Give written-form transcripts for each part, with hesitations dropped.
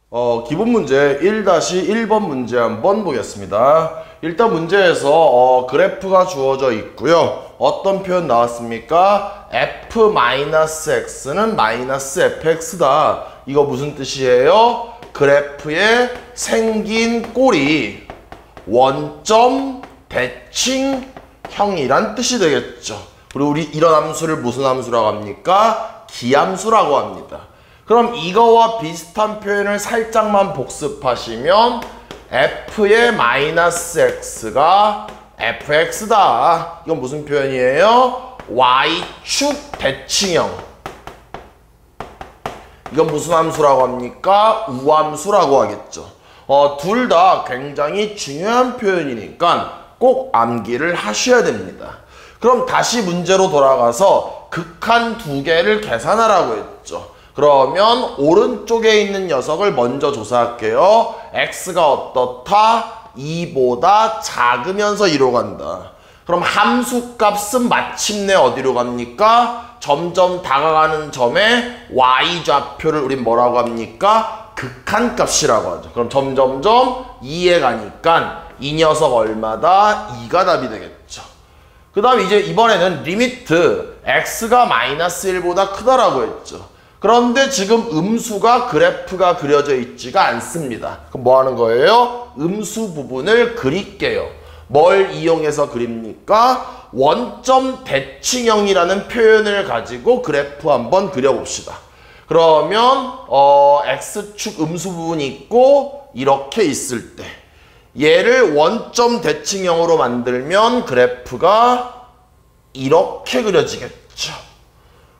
기본 문제 1-1번 문제 한번 보겠습니다. 일단 문제에서 그래프가 주어져 있고요. 어떤 표현 나왔습니까? f-x는 마이너스 fx다. 이거 무슨 뜻이에요? 그래프에 생긴 꼴이 원점 대칭형이란 뜻이 되겠죠. 그리고 우리 이런 함수를 무슨 함수라고 합니까? 기함수라고 합니다. 그럼 이거와 비슷한 표현을 살짝만 복습하시면 f의 마이너스 x가 fx다. 이건 무슨 표현이에요? y축 대칭형. 이건 무슨 함수라고 합니까? 우함수라고 하겠죠. 둘 다 굉장히 중요한 표현이니까 꼭 암기를 하셔야 됩니다. 그럼 다시 문제로 돌아가서 극한 두 개를 계산하라고 했죠. 그러면 오른쪽에 있는 녀석을 먼저 조사할게요. x가 어떻다? 2보다 작으면서 2로 간다. 그럼 함수값은 마침내 어디로 갑니까? 점점 다가가는 점에 y좌표를 우린 뭐라고 합니까? 극한값이라고 하죠. 그럼 점점점 2에 가니까 이 녀석 얼마다? 2가 답이 되겠죠. 그 다음 이제 이번에는 리미트 x가 마이너스 1보다 크다라고 했죠. 그런데 지금 음수가 그래프가 그려져 있지가 않습니다. 그럼 뭐 하는 거예요? 음수 부분을 그릴게요. 뭘 이용해서 그립니까? 원점 대칭형이라는 표현을 가지고 그래프 한번 그려봅시다. 그러면 x축 음수 부분이 있고 이렇게 있을 때 얘를 원점 대칭형으로 만들면 그래프가 이렇게 그려지겠죠.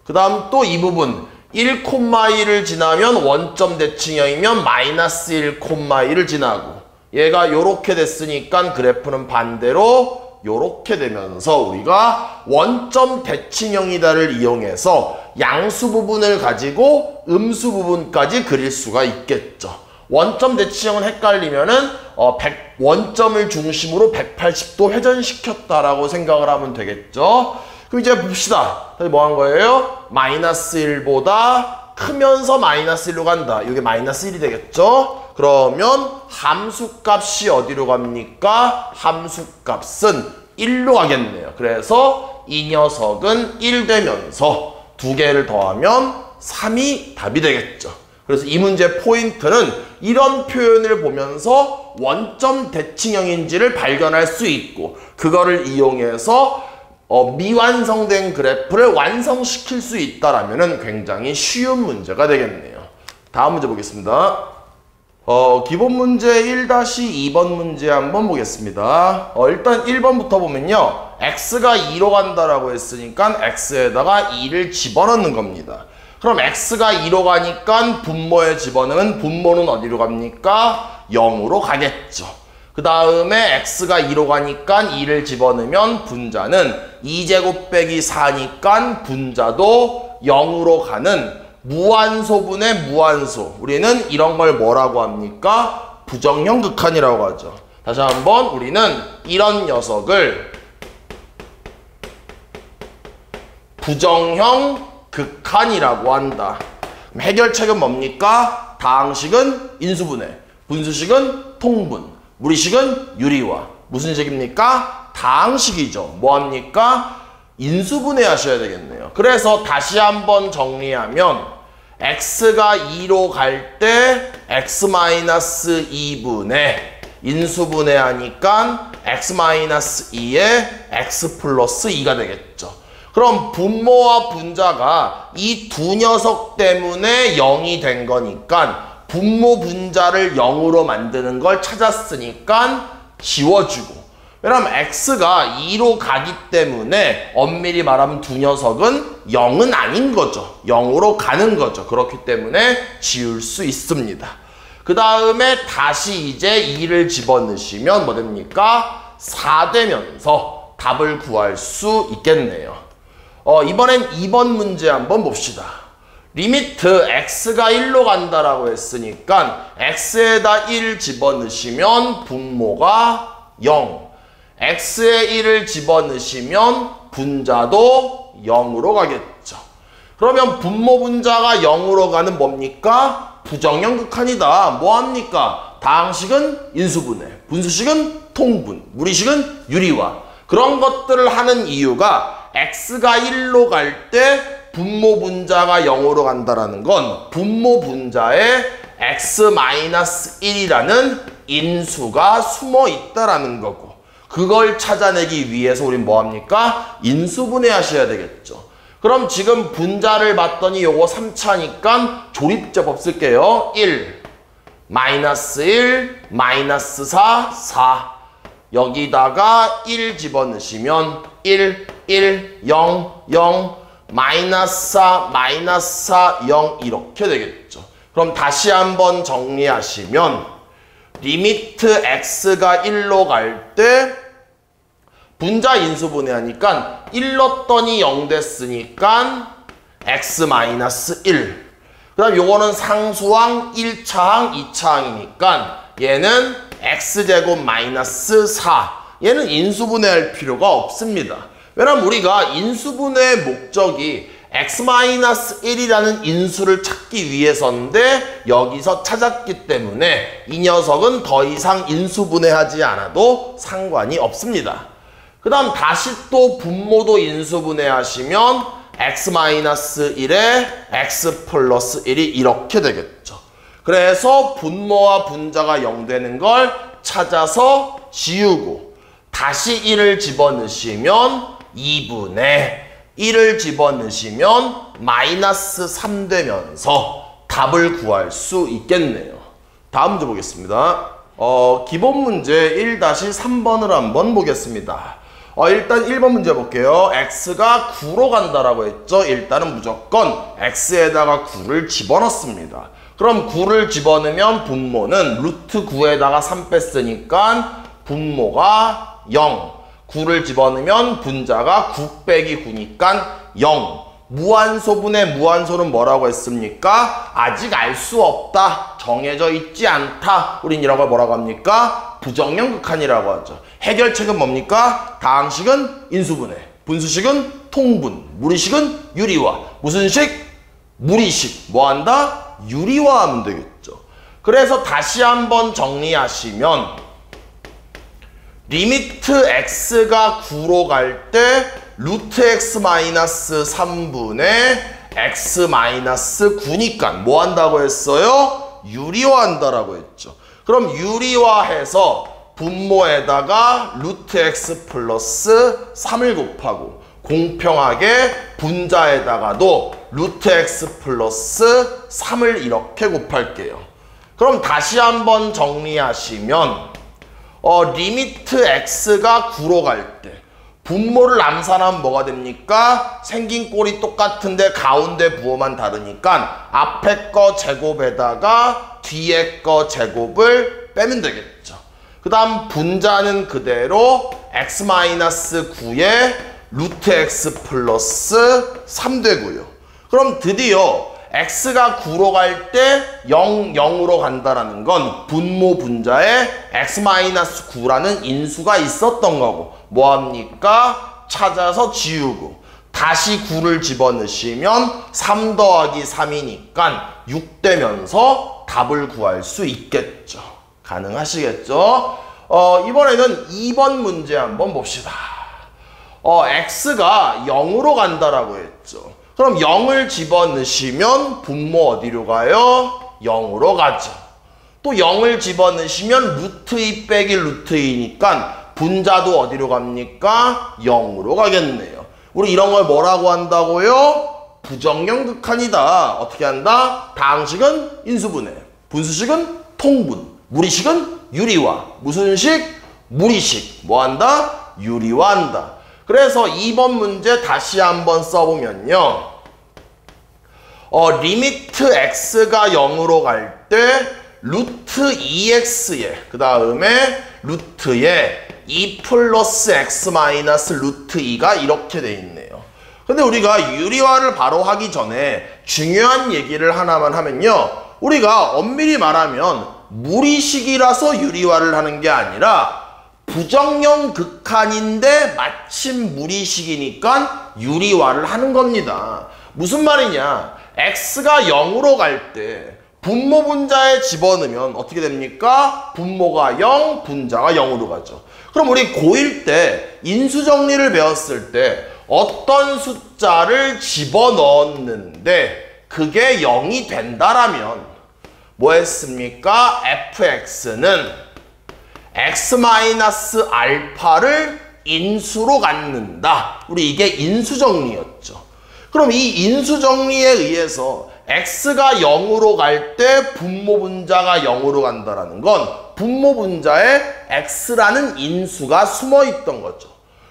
그 다음 또 이 부분 1,1을 지나면 원점 대칭형이면 마이너스 1,1을 지나고 얘가 요렇게 됐으니까 그래프는 반대로 요렇게 되면서 우리가 원점 대칭형이다를 이용해서 양수 부분을 가지고 음수 부분까지 그릴 수가 있겠죠. 원점 대칭형은 헷갈리면은 원점을 중심으로 180도 회전시켰다라고 생각을 하면 되겠죠. 그럼 이제 봅시다. 다시 뭐 한 거예요? 마이너스 1보다 크면서 마이너스 1로 간다. 이게 마이너스 1이 되겠죠? 그러면 함수값이 어디로 갑니까? 함수값은 1로 가겠네요. 그래서 이 녀석은 1 되면서 두 개를 더하면 3이 답이 되겠죠. 그래서 이 문제 포인트는 이런 표현을 보면서 원점 대칭형인지를 발견할 수 있고 그거를 이용해서 미완성된 그래프를 완성시킬 수 있다라면 굉장히 쉬운 문제가 되겠네요. 다음 문제 보겠습니다. 기본 문제 1-2번 문제 한번 보겠습니다. 일단 1번부터 보면요. x가 2로 간다라고 했으니까 x에다가 2를 집어넣는 겁니다. 그럼 x가 2로 가니까 분모에 집어넣으면 분모는 어디로 갑니까? 0으로 가겠죠. 그 다음에 x가 2로 가니까 2를 집어넣으면 분자는 2제곱 빼기 4니까 분자도 0으로 가는 무한소분의 무한소. 우리는 이런 걸 뭐라고 합니까? 부정형 극한이라고 하죠. 다시 한번 우리는 이런 녀석을 부정형 극한이라고 한다. 그럼 해결책은 뭡니까? 다항식은 인수분해, 분수식은 통분, 무리식은 유리화. 무슨 식입니까? 다항식이죠. 뭐합니까? 인수분해 하셔야 되겠네요. 그래서 다시 한번 정리하면 x가 2로 갈 때 x-2분의 인수분해 하니까 x-2에 x 플러스 2가 되겠죠. 그럼 분모와 분자가 이 두 녀석 때문에 0이 된 거니까 분모 분자를 0으로 만드는 걸 찾았으니까 지워주고, 왜냐면 x가 2로 가기 때문에 엄밀히 말하면 두 녀석은 0은 아닌 거죠. 0으로 가는 거죠. 그렇기 때문에 지울 수 있습니다. 그 다음에 다시 이제 2를 집어넣으시면 뭐 됩니까? 4 되면서 답을 구할 수 있겠네요. 이번엔 2번 문제 한번 봅시다. 리미트 x가 1로 간다라고 했으니까 x에다 1 집어넣으시면 분모가 0, x에 1을 집어넣으시면 분자도 0으로 가겠죠. 그러면 분모 분자가 0으로 가는 뭡니까? 부정형 극한이다. 뭐합니까? 다항식은 인수분해, 분수식은 통분, 무리식은 유리화. 그런 것들을 하는 이유가 x가 1로 갈 때 분모 분자가 0으로 간다라는 건 분모 분자에 x-1이라는 인수가 숨어 있다라는 거고, 그걸 찾아내기 위해서 우린 뭐합니까? 인수분해 하셔야 되겠죠. 그럼 지금 분자를 봤더니 요거 3차니까 조립제법 쓸게요. 1, 마이너스 1, 마이너스 4, 4. 여기다가 1 집어넣으시면 1, 1, 0, 0, 마이너스 4, 마이너스 4, 0 이렇게 되겠죠. 그럼 다시 한번 정리하시면 리미트 x가 1로 갈 때 분자 인수분해하니까 1 넣었더니 0 됐으니까 x-1. 그 다음 요거는 상수항 1차항, 2차항이니까 얘는 x제곱 마이너스 4. 얘는 인수분해할 필요가 없습니다. 왜냐면 우리가 인수분해의 목적이 x-1이라는 인수를 찾기 위해서인데 여기서 찾았기 때문에 이 녀석은 더 이상 인수분해하지 않아도 상관이 없습니다. 그 다음 다시 또 분모도 인수분해하시면 x-1에 x 플러스 1이 이렇게 되겠죠. 그래서 분모와 분자가 0 되는 걸 찾아서 지우고 다시 1을 집어넣으시면 2분의 1을 집어넣으시면 마이너스 3 되면서 답을 구할 수 있겠네요. 다음 문제 보겠습니다. 기본 문제 1-3번을 한번 보겠습니다. 일단 1번 문제 볼게요. x가 9로 간다라고 했죠. 일단은 무조건 x에다가 9를 집어넣습니다. 그럼 9를 집어넣으면 분모는 루트 9에다가 3 뺐으니까 분모가 0. 9를 집어넣으면 분자가 9 빼기 9니까 0. 무한소분의 무한소는 뭐라고 했습니까? 아직 알 수 없다. 정해져 있지 않다. 우린 이런 걸 뭐라고 합니까? 부정형 극한이라고 하죠. 해결책은 뭡니까? 다항식은 인수분해, 분수식은 통분, 무리식은 유리화. 무슨 식? 무리식. 뭐한다? 유리화하면 되겠죠. 그래서 다시 한번 정리하시면 리미트 x가 9로 갈 때 루트 x-3분의 x-9니까 뭐 한다고 했어요? 유리화한다라고 했죠. 그럼 유리화해서 분모에다가 루트 x 플러스 3을 곱하고 공평하게 분자에다가도 루트 x 플러스 3을 이렇게 곱할게요. 그럼 다시 한번 정리하시면 리미트 x가 9로 갈 때 분모를 암산하면 뭐가 됩니까? 생긴 꼴이 똑같은데 가운데 부호만 다르니까 앞에 거 제곱에다가 뒤에 거 제곱을 빼면 되겠죠. 그 다음 분자는 그대로 x-9에 루트 x 플러스 3 되고요. 그럼 드디어 x가 9로 갈 때 0으로 간다라는 건 분모 분자에 x-9라는 인수가 있었던 거고 뭐합니까? 찾아서 지우고 다시 9를 집어넣으시면 3 더하기 3이니까 6 되면서 답을 구할 수 있겠죠. 가능하시겠죠? 이번에는 2번 문제 한번 봅시다. x가 0으로 간다라고 했죠. 그럼 0을 집어넣으시면 분모 어디로 가요? 0으로 가죠. 또 0을 집어넣으시면 루트 2 빼기 루트 2니까 분자도 어디로 갑니까? 0으로 가겠네요. 우리 이런 걸 뭐라고 한다고요? 부정형 극한이다. 어떻게 한다? 다항식은 인수분해, 분수식은 통분, 무리식은 유리화. 무슨 식? 무리식. 뭐 한다? 유리화한다. 그래서 2번 문제 다시 한번 써보면요. 리미트 x가 0으로 갈 때 루트 2x에 그 다음에 루트에 2 플러스 x 마이너스 루트 2가 이렇게 돼 있네요. 근데 우리가 유리화를 바로 하기 전에 중요한 얘기를 하나만 하면요. 우리가 엄밀히 말하면 무리식이라서 유리화를 하는 게 아니라 부정형 극한인데 마침 무리식이니까 유리화를 하는 겁니다. 무슨 말이냐? x가 0으로 갈 때 분모 분자에 집어넣으면 어떻게 됩니까? 분모가 0, 분자가 0으로 가죠. 그럼 우리 고1 때 인수정리를 배웠을 때 어떤 숫자를 집어넣었는데 그게 0이 된다라면 뭐 했습니까? fx는 x-알파를 인수로 갖는다. 우리 이게 인수정리였죠. 그럼 이 인수정리에 의해서 x가 0으로 갈 때 분모 분자가 0으로 간다라는 건 분모 분자에 x라는 인수가 숨어 있던 거죠.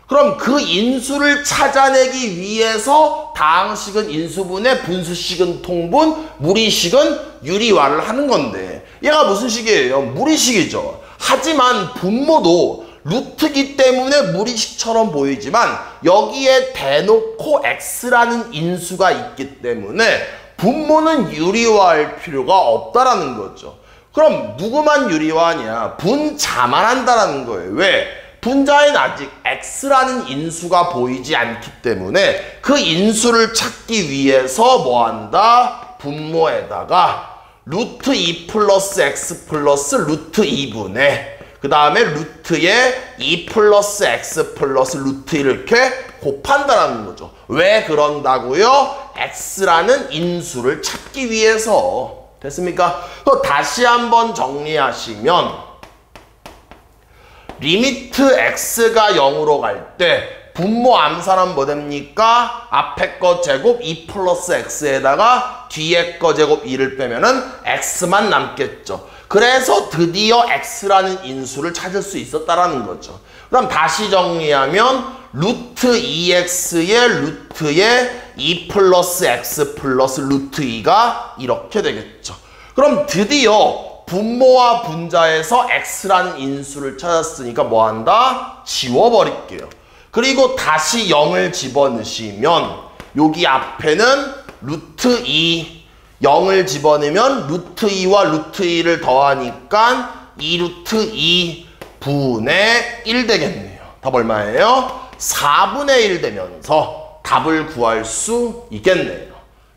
그럼 그 인수를 찾아내기 위해서 다항식은 인수분해, 분수식은 통분, 무리식은 유리화를 하는 건데 얘가 무슨 식이에요? 무리식이죠. 하지만 분모도 루트기 때문에 무리식처럼 보이지만 여기에 대놓고 x라는 인수가 있기 때문에 분모는 유리화할 필요가 없다라는 거죠. 그럼 누구만 유리화하냐? 분자만 한다라는 거예요. 왜? 분자에는 아직 x라는 인수가 보이지 않기 때문에 그 인수를 찾기 위해서 뭐한다? 분모에다가 루트 2 플러스 x 플러스 루트 2분의 그 다음에 루트에 2 플러스 x 플러스 루트 1 이렇게 곱한다라는 거죠. 왜 그런다고요? x라는 인수를 찾기 위해서. 됐습니까? 또 다시 한번 정리하시면 리미트 x가 0으로 갈 때 분모 암산은 뭐 됩니까? 앞에 거 제곱 2 플러스 x에다가 뒤에 거 제곱 2를 빼면은 x만 남겠죠. 그래서 드디어 x라는 인수를 찾을 수 있었다라는 거죠. 그럼 다시 정리하면 루트 2x의 루트에 2 플러스 x 플러스 루트 2가 이렇게 되겠죠. 그럼 드디어 분모와 분자에서 x라는 인수를 찾았으니까 뭐한다? 지워버릴게요. 그리고 다시 0을 집어넣으시면 여기 앞에는 루트 2 0을 집어넣으면 루트 2와 루트 2를 더하니까 2 루트 2 분의 1 되겠네요. 답 얼마예요? 4분의 1 되면서 답을 구할 수 있겠네요.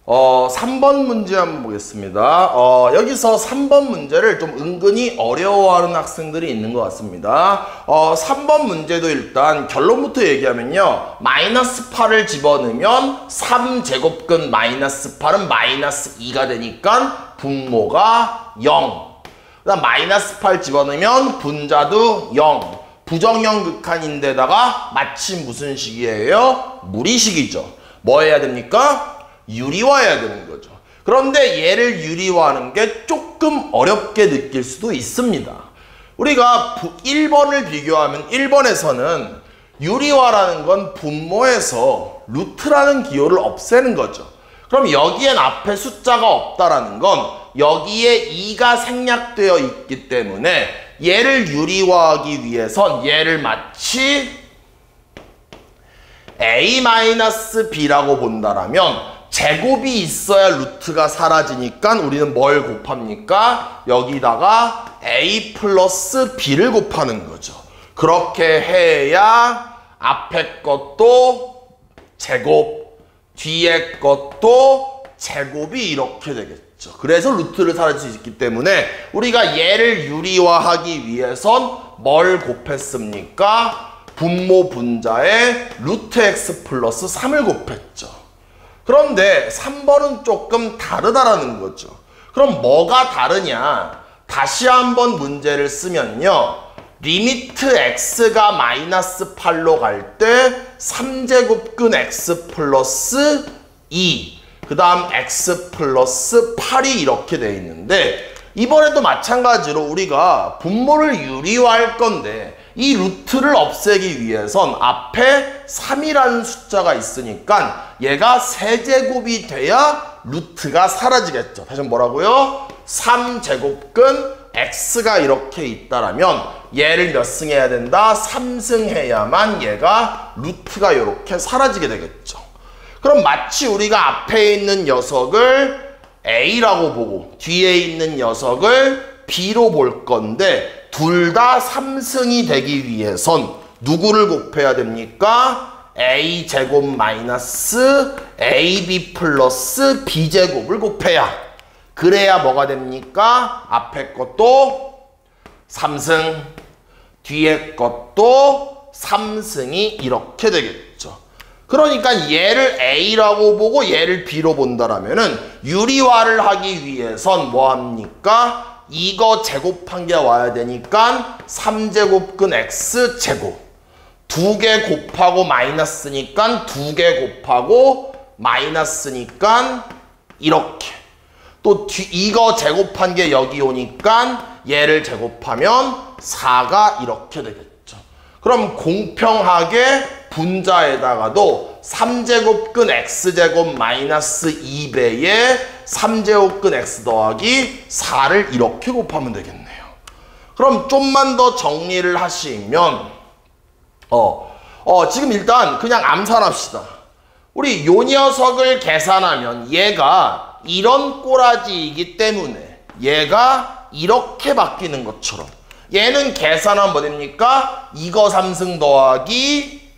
3번 문제 한번 보겠습니다. 여기서 3번 문제를 좀 은근히 어려워하는 학생들이 있는 것 같습니다. 3번 문제도 일단 결론부터 얘기하면요. 마이너스 8을 집어넣으면 3제곱근 마이너스 8은 마이너스 2가 되니까 분모가 0. 그 다음 마이너스 8 집어넣으면 분자도 0. 부정형 극한인데다가 마침 무슨 식이에요? 무리식이죠. 뭐 해야 됩니까? 유리화해야 되는 거죠. 그런데 얘를 유리화하는 게 조금 어렵게 느낄 수도 있습니다. 우리가 1번을 비교하면 1번에서는 유리화라는 건 분모에서 루트라는 기호를 없애는 거죠. 그럼 여기엔 앞에 숫자가 없다라는 건 여기에 2가 생략되어 있기 때문에 얘를 유리화하기 위해선 얘를 마치 a-b라고 본다라면 제곱이 있어야 루트가 사라지니까 우리는 뭘 곱합니까? 여기다가 a 플러스 b를 곱하는 거죠. 그렇게 해야 앞에 것도 제곱, 뒤에 것도 제곱이 이렇게 되겠죠. 그래서 루트를 사라질 수 있기 때문에 우리가 얘를 유리화하기 위해선 뭘 곱했습니까? 분모 분자에 루트 x 플러스 3을 곱했죠. 그런데 3번은 조금 다르다라는 거죠. 그럼 뭐가 다르냐? 다시 한번 문제를 쓰면요. 리미트 x가 마이너스 8로 갈 때 3제곱근 x 플러스 2, 그 다음 x 플러스 8이 이렇게 돼 있는데 이번에도 마찬가지로 우리가 분모를 유리화할 건데 이 루트를 없애기 위해선 앞에 3이라는 숫자가 있으니까 얘가 세제곱이 돼야 루트가 사라지겠죠. 다시 뭐라고요? 3제곱근 x가 이렇게 있다라면 얘를 몇 승 해야 된다? 3승 해야만 얘가 루트가 이렇게 사라지게 되겠죠. 그럼 마치 우리가 앞에 있는 녀석을 a라고 보고 뒤에 있는 녀석을 b로 볼 건데 둘 다 3승이 되기 위해선 누구를 곱해야 됩니까? a제곱 마이너스 ab 플러스 b제곱을 곱해야 그래야 뭐가 됩니까? 앞에 것도 3승, 뒤에 것도 3승이 이렇게 되겠죠. 그러니까 얘를 A라고 보고 얘를 B로 본다라면은 유리화를 하기 위해선 뭐합니까? 이거 제곱한 게 와야 되니까 3제곱근 X제곱. 2개 곱하고 마이너스니까 2개 곱하고 마이너스니까 이렇게. 또 이거 제곱한 게 여기 오니까 얘를 제곱하면 4가 이렇게 되겠죠. 그럼 공평하게 분자에다가도 3제곱근 X제곱 마이너스 2배에 3제곱근 X 더하기 4를 이렇게 곱하면 되겠네요. 그럼 좀만 더 정리를 하시면 지금 일단 그냥 암산합시다. 우리 요 녀석을 계산하면 얘가 이런 꼬라지이기 때문에 얘가 이렇게 바뀌는 것처럼 얘는 계산하면 뭐 됩니까? 이거 3승 더하기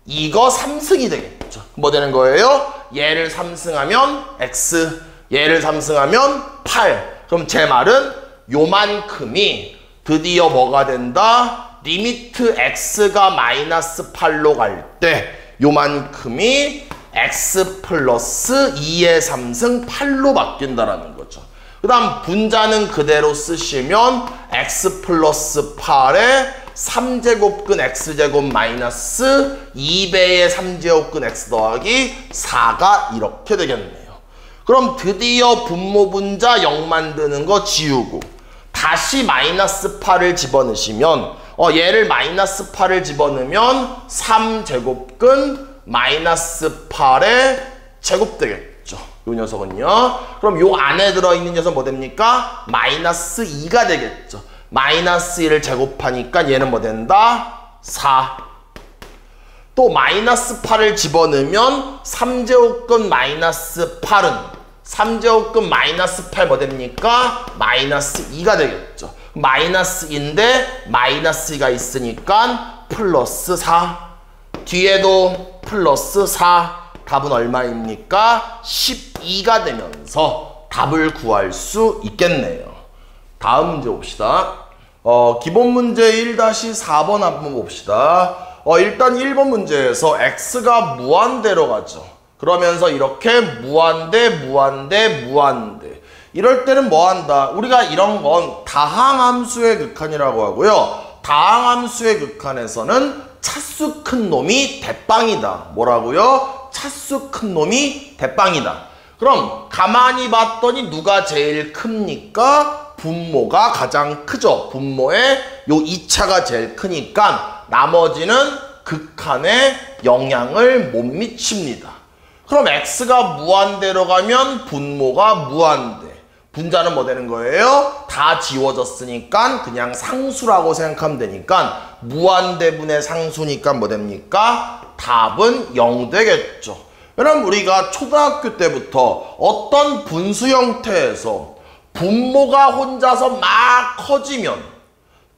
이거 3승이 되겠죠. 뭐 되는 거예요? 얘를 3승하면 X, 얘를 3승하면 8. 그럼 제 말은 요만큼이 드디어 뭐가 된다? 리미트 X가 마이너스 8로 갈 때 요만큼이 X 플러스 2의 3승 8로 바뀐다라는 거죠. 그 다음 분자는 그대로 쓰시면 X 플러스 8에 3제곱근 X제곱 마이너스 2배의 3제곱근 X 더하기 4가 이렇게 되겠네요. 그럼 드디어 분모 분자 0 만드는 거 지우고 다시 마이너스 8을 집어넣으시면 얘를 마이너스 8을 집어넣으면 3제곱근 마이너스 8의 제곱 되겠죠. 요 녀석은요. 그럼 요 안에 들어있는 녀석 뭐 됩니까? 마이너스 2가 되겠죠. 마이너스 1을 제곱하니까 얘는 뭐 된다? 4. 또 마이너스 8을 집어넣으면 3제곱근 마이너스 8은 3제곱근 마이너스 8 뭐 됩니까? 마이너스 2가 되겠죠. 마이너스 2인데 마이너스 2가 있으니까 플러스 4. 뒤에도 플러스 4. 답은 얼마입니까? 12가 되면서 답을 구할 수 있겠네요. 다음 문제 봅시다. 기본 문제 1-4번 한번 봅시다. 일단 1번 문제에서 x가 무한대로 가죠. 그러면서 이렇게 무한대, 무한대, 무한대. 이럴 때는 뭐 한다? 우리가 이런 건 다항함수의 극한이라고 하고요. 다항함수의 극한에서는 차수 큰 놈이 대빵이다. 뭐라고요? 차수 큰 놈이 대빵이다. 그럼 가만히 봤더니 누가 제일 큽니까? 분모가 가장 크죠. 분모의 요 2차가 제일 크니까 나머지는 극한에 영향을 못 미칩니다. 그럼 x가 무한대로 가면 분모가 무한대. 분자는 뭐 되는 거예요? 다 지워졌으니까 그냥 상수라고 생각하면 되니까 무한대분의 상수니까 뭐 됩니까? 답은 0 되겠죠. 왜냐면 우리가 초등학교 때부터 어떤 분수 형태에서 분모가 혼자서 막 커지면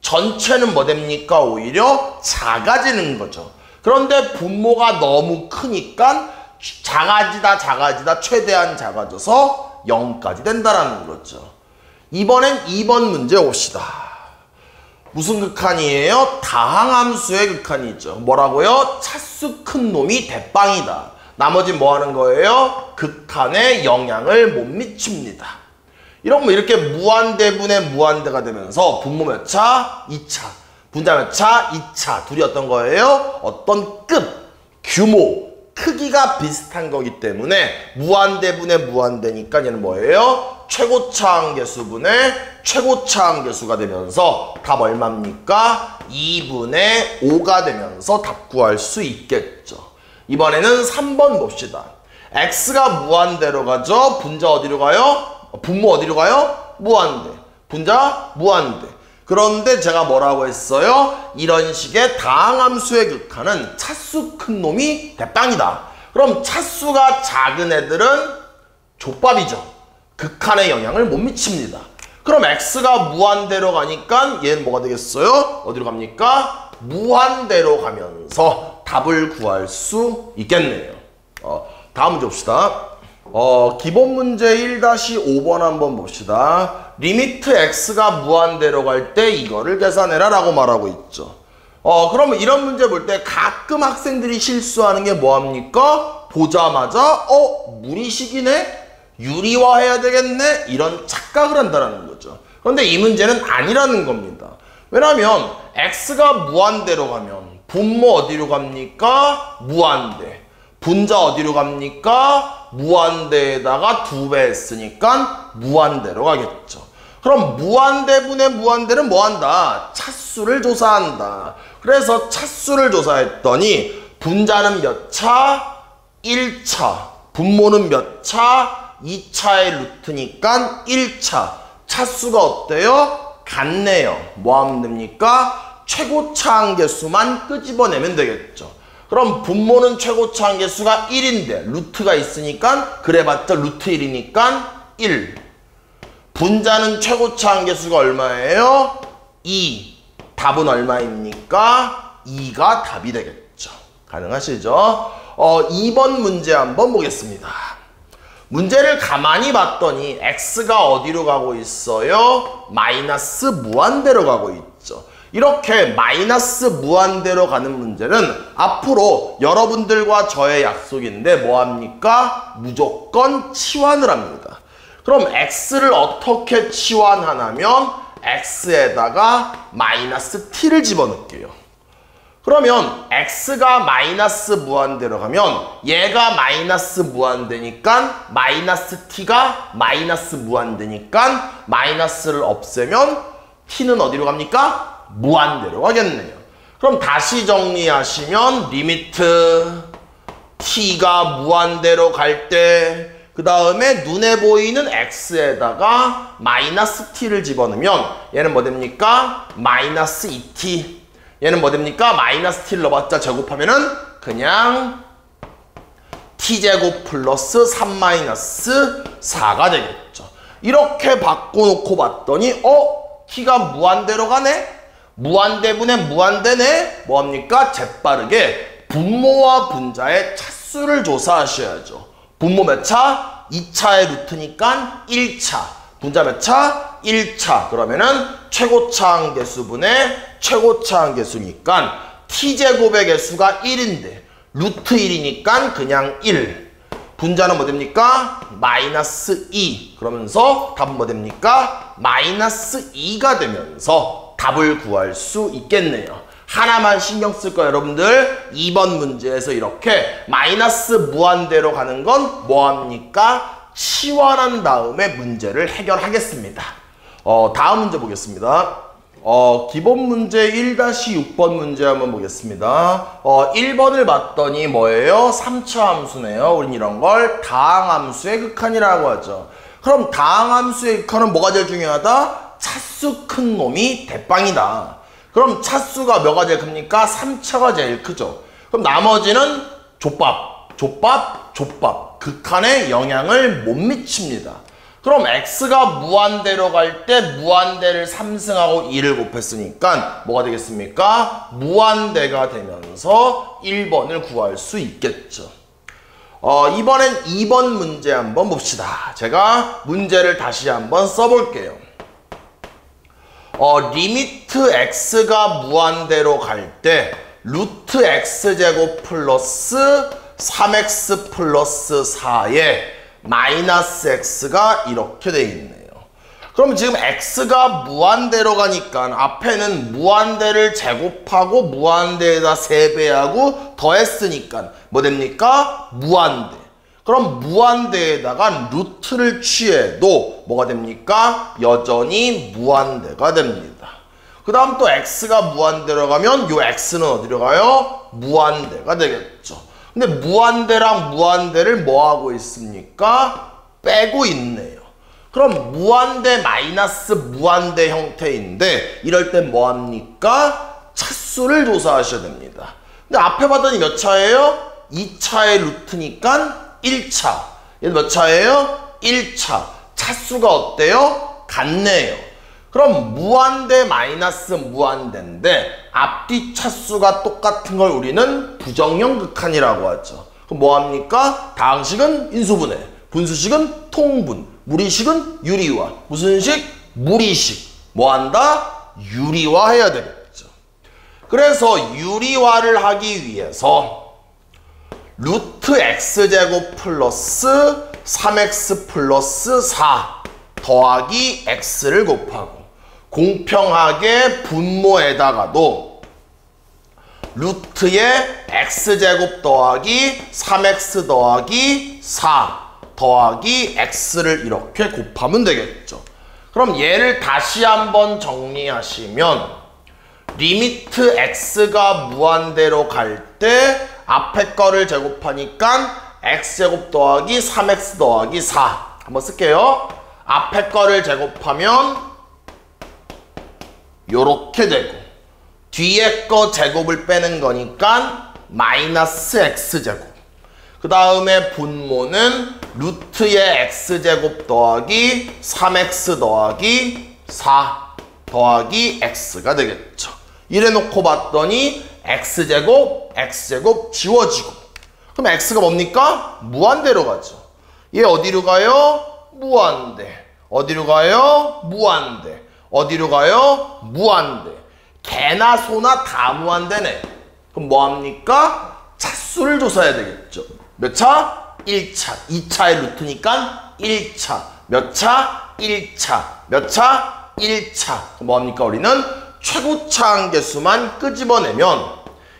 전체는 뭐 됩니까? 오히려 작아지는 거죠. 그런데 분모가 너무 크니까 작아지다 최대한 작아져서 0까지 된다라는 거죠. 이번엔 2번 문제 봅시다. 무슨 극한이에요? 다항함수의 극한이죠. 뭐라고요? 차수 큰 놈이 대빵이다. 나머지 뭐 하는 거예요? 극한에 영향을 못 미칩니다. 이러면 이렇게 무한대분의 무한대가 되면서 분모 몇 차? 2차. 분자 몇 차? 2차. 둘이 어떤 거예요? 어떤 급, 규모, 크기가 비슷한 거기 때문에 무한대분의 무한대니까 얘는 뭐예요? 최고차항계수분의 최고차항계수가 되면서 답 얼마입니까? 2분의 5가 되면서 답 구할 수 있겠죠. 이번에는 3번 봅시다. x가 무한대로 가죠. 분자 어디로 가요? 분모 어디로 가요? 무한대. 분자 무한대. 그런데 제가 뭐라고 했어요? 이런 식의 다항함수의 극한은 차수 큰 놈이 대빵이다. 그럼 차수가 작은 애들은 족밥이죠. 극한에 영향을 못 미칩니다. 그럼 x가 무한대로 가니까 얘는 뭐가 되겠어요? 어디로 갑니까? 무한대로 가면서 답을 구할 수 있겠네요. 다음 문제 봅시다. 기본 문제 1-5번 한번 봅시다. 리미트 x가 무한대로 갈 때 이거를 계산해라 라고 말하고 있죠. 그러면 이런 문제 볼 때 가끔 학생들이 실수하는 게 뭐합니까? 보자마자 무리식이네? 유리화해야 되겠네? 이런 착각을 한다는 거죠. 그런데 이 문제는 아니라는 겁니다. 왜냐면 x가 무한대로 가면 분모 어디로 갑니까? 무한대. 분자 어디로 갑니까? 무한대에다가 2배 했으니까 무한대로 가겠죠. 그럼 무한대분의 무한대는 뭐한다? 차수를 조사한다. 그래서 차수를 조사했더니 분자는 몇 차? 1차. 분모는 몇 차? 2차의 루트니까 1차. 차수가 어때요? 같네요. 뭐 하면 됩니까? 최고차 한개수만 끄집어내면 되겠죠. 그럼 분모는 최고차 한개수가 1인데 루트가 있으니까 그래봤자 루트 1이니까 1. 분자는 최고차 한개수가 얼마예요? 2. 답은 얼마입니까? 2가 답이 되겠죠. 가능하시죠? 2번 문제 한번 보겠습니다. 문제를 가만히 봤더니 x가 어디로 가고 있어요? 마이너스 무한대로 가고 있죠. 이렇게 마이너스 무한대로 가는 문제는 앞으로 여러분들과 저의 약속인데 뭐합니까? 무조건 치환을 합니다. 그럼 x를 어떻게 치환하냐면 x에다가 마이너스 t를 집어넣을게요. 그러면 x가 마이너스 무한대로 가면 얘가 마이너스 무한대니까 마이너스 t가 마이너스 무한대니까 마이너스를 없애면 t는 어디로 갑니까? 무한대로 가겠네요. 그럼 다시 정리하시면 리미트 t가 무한대로 갈 때 그 다음에 눈에 보이는 x에다가 마이너스 t를 집어넣으면 얘는 뭐 됩니까? 마이너스 2t. 얘는 뭐 됩니까? 마이너스 t를 넣어봤자 제곱하면은 그냥 t제곱 플러스 3 마이너스 4가 되겠죠. 이렇게 바꿔놓고 봤더니 t가 무한대로 가네? 무한대분의 무한대네? 뭐합니까? 재빠르게 분모와 분자의 차수를 조사하셔야죠. 분모 몇 차? 2차의 루트니까 1차. 분자 몇 차? 1차. 그러면은 최고차 한개수분의 최고차 한개수니까 t제곱의 개수가 1인데 루트 1이니까 그냥 1. 분자는 뭐 됩니까? 마이너스 2. 그러면서 답은 뭐 됩니까? 마이너스 2가 되면서 답을 구할 수 있겠네요. 하나만 신경 쓸 거예요, 여러분들. 2번 문제에서 이렇게 마이너스 무한대로 가는 건 뭐합니까? 치환한 다음에 문제를 해결하겠습니다. 다음 문제 보겠습니다. 기본 문제 1-6번 문제 한번 보겠습니다. 1번을 봤더니 뭐예요? 3차 함수네요. 우린 이런 걸 다항함수의 극한이라고 하죠. 그럼 다항함수의 극한은 뭐가 제일 중요하다? 차수 큰 놈이 대빵이다. 그럼 차수가 뭐가 제일 큽니까? 3차가 제일 크죠. 그럼 나머지는 족밥, 족밥, 족밥. 극한에 영향을 못 미칩니다. 그럼 x가 무한대로 갈 때 무한대를 3승하고 2를 곱했으니까 뭐가 되겠습니까? 무한대가 되면서 1번을 구할 수 있겠죠. 이번엔 2번 문제 한번 봅시다. 제가 문제를 다시 한번 써볼게요. 리미트 x가 무한대로 갈 때 루트 x제곱 플러스 3x 플러스 4에 마이너스 x가 이렇게 돼 있네요. 그럼 지금 x가 무한대로 가니까 앞에는 무한대를 제곱하고 무한대에다 3배하고 더했으니까 뭐 됩니까? 무한대. 그럼 무한대에다가 루트를 취해도 뭐가 됩니까? 여전히 무한대가 됩니다. 그 다음 또 x가 무한대로 가면 요 x는 어디로 가요? 무한대가 되겠죠. 근데 무한대랑 무한대를 뭐 하고 있습니까? 빼고 있네요. 그럼 무한대 마이너스 무한대 형태인데 이럴 땐 뭐 합니까? 차수를 조사하셔야 됩니다. 근데 앞에 봤더니 몇 차예요? 2차의 루트니까 1차. 얘는 몇 차예요? 1차. 차수가 어때요? 같네요. 그럼 무한대 마이너스 무한대인데 앞뒤 차수가 똑같은 걸 우리는 부정형 극한이라고 하죠. 그럼 뭐합니까? 다항식은 인수분해. 분수식은 통분, 무리식은 유리화. 무슨 식? 무리식. 뭐 한다? 유리화해야 되겠죠. 그래서 유리화를 하기 위해서 루트 x제곱 플러스 3x 플러스 4 더하기 x를 곱하고 공평하게 분모에다가도 루트에 x제곱 더하기 3x 더하기 4 더하기 x를 이렇게 곱하면 되겠죠. 그럼 얘를 다시 한번 정리하시면 리미트 x가 무한대로 갈 때 앞에 거를 제곱하니까 x제곱 더하기 3x 더하기 4 한번 쓸게요. 앞에 거를 제곱하면 요렇게 되고 뒤에 거 제곱을 빼는 거니까 마이너스 x제곱. 그 다음에 분모는 루트의 x제곱 더하기 3x 더하기 4 더하기 x가 되겠죠. 이래놓고 봤더니 x제곱, x제곱 지워지고 그럼 x가 뭡니까? 무한대로 가죠. 얘 어디로 가요? 무한대. 어디로 가요? 무한대. 어디로 가요? 무한대. 개나 소나 다 무한대네. 그럼 뭐합니까? 차수를 조사해야 되겠죠. 몇 차? 1차. 2차의 루트니까 1차. 몇 차? 1차. 몇 차? 1차. 뭐합니까? 우리는 최고차 한계수만 끄집어내면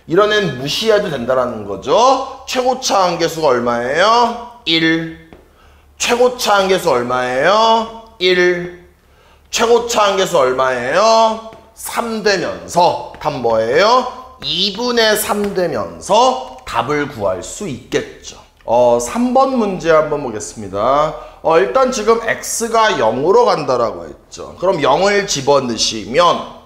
이런 애는 무시해도 된다는 거죠. 최고차 한계수가 얼마예요? 1. 최고차 한계수 얼마예요? 1. 최고차 한계수 얼마예요? 3 되면서 답 뭐예요? 2분의 3 되면서 답을 구할 수 있겠죠. 3번 문제 한번 보겠습니다. 일단 지금 x가 0으로 간다라고 했죠. 그럼 0을 집어넣으시면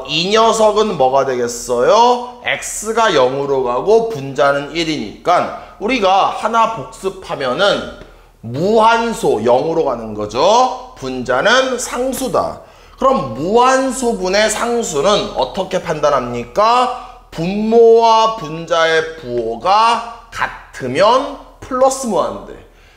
이 녀석은 뭐가 되겠어요? x가 0으로 가고 분자는 1이니까 우리가 하나 복습하면은 무한소 0으로 가는 거죠. 분자는 상수다. 그럼 무한소분의 상수는 어떻게 판단합니까? 분모와 분자의 부호가 같으면 플러스 무한대.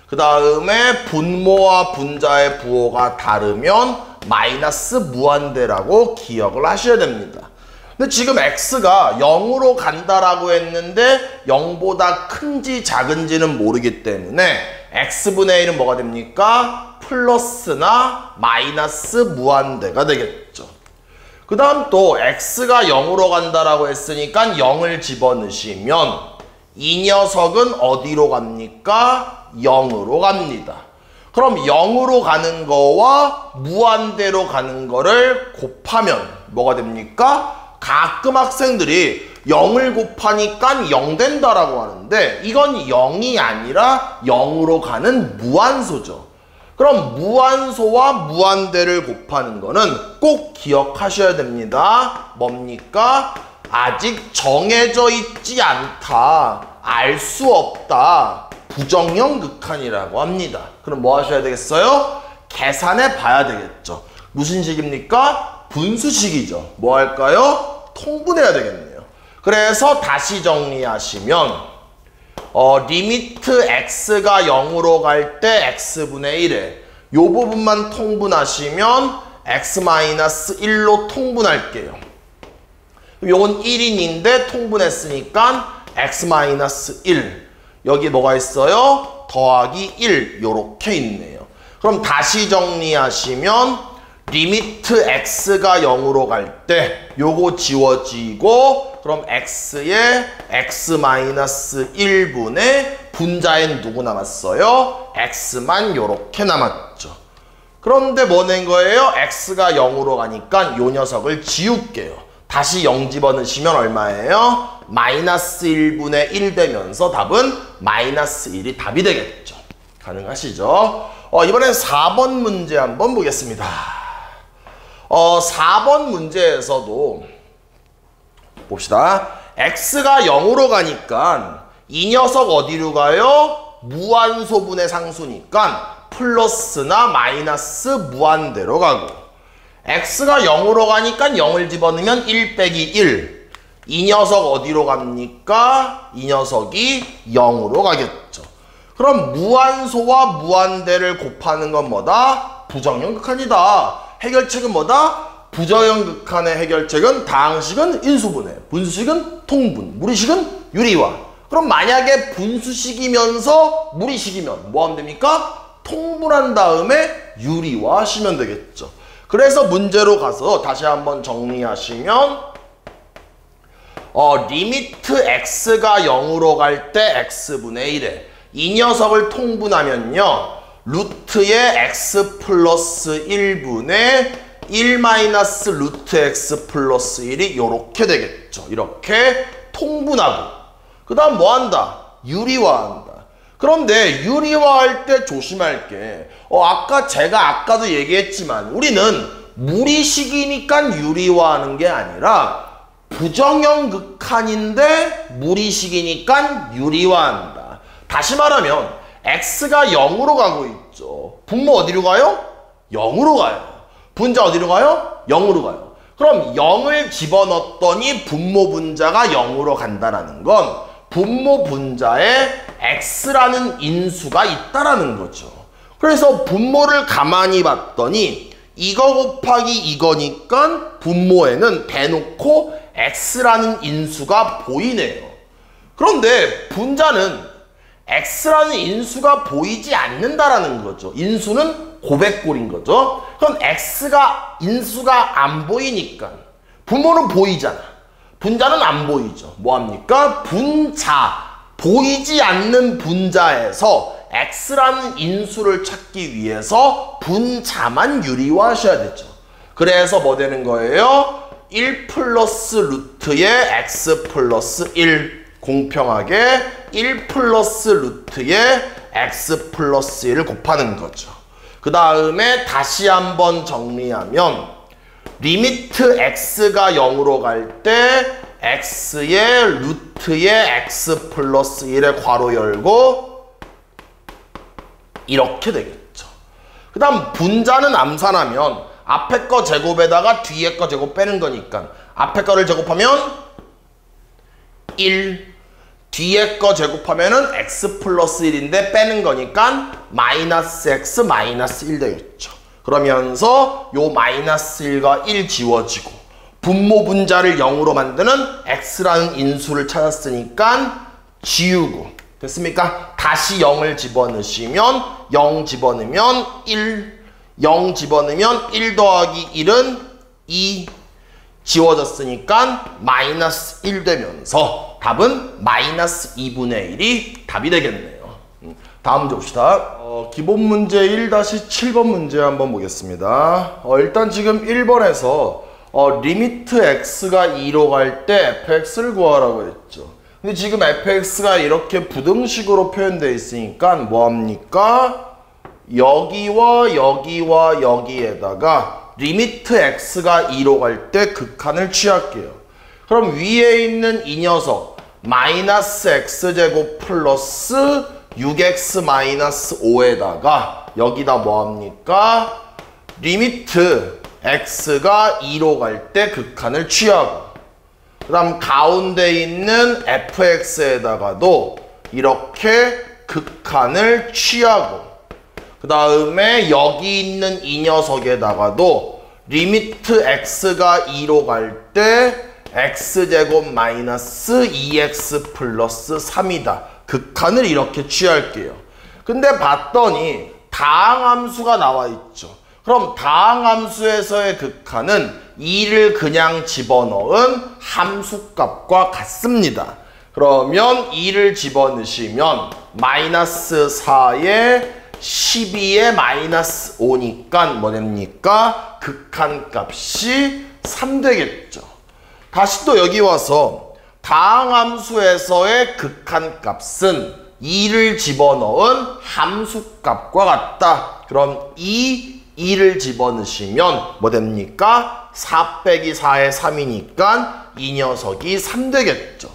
그 다음에 분모와 분자의 부호가 다르면 마이너스 무한대라고 기억을 하셔야 됩니다. 근데 지금 x가 0으로 간다라고 했는데 0보다 큰지 작은지는 모르기 때문에 x분의 1은 뭐가 됩니까? 플러스나 마이너스 무한대가 되겠죠. 그 다음 또 x가 0으로 간다라고 했으니까 0을 집어넣으시면 이 녀석은 어디로 갑니까? 0으로 갑니다. 그럼 0으로 가는 거와 무한대로 가는 거를 곱하면 뭐가 됩니까? 가끔 학생들이 0을 곱하니까 0 된다라고 하는데 이건 0이 아니라 0으로 가는 무한소죠. 그럼 무한소와 무한대를 곱하는 거는 꼭 기억하셔야 됩니다. 뭡니까? 아직 정해져 있지 않다. 알 수 없다. 부정형 극한이라고 합니다. 그럼 뭐 하셔야 되겠어요? 계산해 봐야 되겠죠. 무슨 식입니까? 분수식이죠. 뭐 할까요? 통분해야 되겠네요. 그래서 다시 정리하시면 리미트 x가 0으로 갈 때 x분의 1에 요 부분만 통분하시면 x-1로 통분할게요. 요건 1인인데 통분했으니까 x-1 여기 뭐가 있어요? 더하기 1 요렇게 있네요. 그럼 다시 정리하시면 리미트 x가 0으로 갈 때 요거 지워지고 그럼 x에 x-1분의 분자엔 누구 남았어요? x만 요렇게 남았죠. 그런데 뭐 낸 거예요? x가 0으로 가니까 요 녀석을 지울게요. 다시 0 집어넣으시면 얼마예요? 마이너스 1분의 1 되면서 답은 마이너스 1이 답이 되겠죠. 가능하시죠? 이번엔 4번 문제 한번 보겠습니다. 4번 문제에서도 봅시다. x가 0으로 가니까 이 녀석 어디로 가요? 무한소분의 상수니까 플러스나 마이너스 무한대로 가고 x가 0으로 가니까 0을 집어넣으면 1 빼기 1. 이 녀석 어디로 갑니까? 이 녀석이 0으로 가겠죠. 그럼 무한소와 무한대를 곱하는 건 뭐다? 부정형 극한이다. 해결책은 뭐다? 부정형 극한의 해결책은 다항식은 인수분해, 분수식은 통분, 무리식은 유리화. 그럼 만약에 분수식이면서 무리식이면 뭐 하면 됩니까? 통분한 다음에 유리화 하시면 되겠죠. 그래서 문제로 가서 다시 한번 정리하시면 리미트 x가 0으로 갈 때 x분의 1에 이 녀석을 통분하면요. 루트의 x 플러스 1분의 1 마이너스 루트 x 플러스 1이 이렇게 되겠죠. 이렇게 통분하고 그 다음 뭐 한다? 유리화한다. 그런데 유리화할 때 조심할 게 제가 아까도 얘기했지만 우리는 무리식이니까 유리화하는 게 아니라 부정형 극한인데 무리식이니까 유리화한다. 다시 말하면 x가 0으로 가고 있죠. 분모 어디로 가요? 0으로 가요. 분자 어디로 가요? 0으로 가요. 그럼 0을 집어넣었더니 분모 분자가 0으로 간다는 건 분모 분자에 x라는 인수가 있다라는 거죠. 그래서 분모를 가만히 봤더니 이거 곱하기 이거니까 분모에는 대놓고 x라는 인수가 보이네요. 그런데 분자는 x라는 인수가 보이지 않는다라는 거죠. 인수는 고백골인 거죠. 그럼 x가 인수가 안 보이니까 분모는 보이잖아. 분자는 안 보이죠. 뭐합니까? 분자, 보이지 않는 분자에서 x라는 인수를 찾기 위해서 분자만 유리화하셔야 되죠. 그래서 뭐 되는 거예요? 1 플러스 루트의 x 플러스 1 공평하게 1 플러스 루트의 x 플러스 1을 곱하는 거죠. 그 다음에 다시 한번 정리하면 리미트 x가 0으로 갈 때 x의 루트의 x 플러스 1에 괄호 열고 이렇게 되겠죠. 그 다음 분자는 암산하면 앞에 거 제곱에다가 뒤에 거 제곱 빼는 거니까 앞에 거를 제곱하면 1, 뒤에 거 제곱하면은 x 플러스 1인데 빼는 거니까 마이너스 x 마이너스 1 되겠죠. 그러면서 요 마이너스 1과 1 지워지고 분모 분자를 0으로 만드는 x라는 인수를 찾았으니까 지우고 됐습니까? 다시 0을 집어넣으시면 0 집어넣으면 1, 0 집어넣으면 1 더하기 1은 2 지워졌으니까 마이너스 1 되면서 답은 마이너스 2분의 1이 답이 되겠네요. 다음 문제 봅시다. 기본 문제 1-7번 문제 한번 보겠습니다. 일단 지금 1번에서 리미트 x가 2로 갈 때 fx를 구하라고 했죠. 근데 지금 fx가 이렇게 부등식으로 표현되어 있으니까 뭐합니까? 여기와 여기와 여기에다가 리미트 x가 2로 갈 때 극한을 취할게요. 그럼 위에 있는 이 녀석 마이너스 x제곱 플러스 6x 마이너스 5에다가 여기다 뭐합니까? 리미트 x가 2로 갈 때 극한을 취하고 그 다음 가운데 있는 fx에다가도 이렇게 극한을 취하고 그 다음에 여기 있는 이 녀석에다가도 리미트 x가 2로 갈 때 x제곱 마이너스 2x 플러스 3이다. 극한을 이렇게 취할게요. 근데 봤더니 다항함수가 나와 있죠. 그럼 다항함수에서의 극한은 2를 그냥 집어넣은 함수값과 같습니다. 그러면 2를 집어넣으시면 마이너스 4에 12에 마이너스 5니까 뭐 됩니까? 극한값이 3 되겠죠. 다시 또 여기 와서 다항함수에서의 극한값은 2를 집어넣은 함수값과 같다. 그럼 2를 집어넣으시면 뭐 됩니까? 4 빼기 4에 3이니까 이 녀석이 3 되겠죠.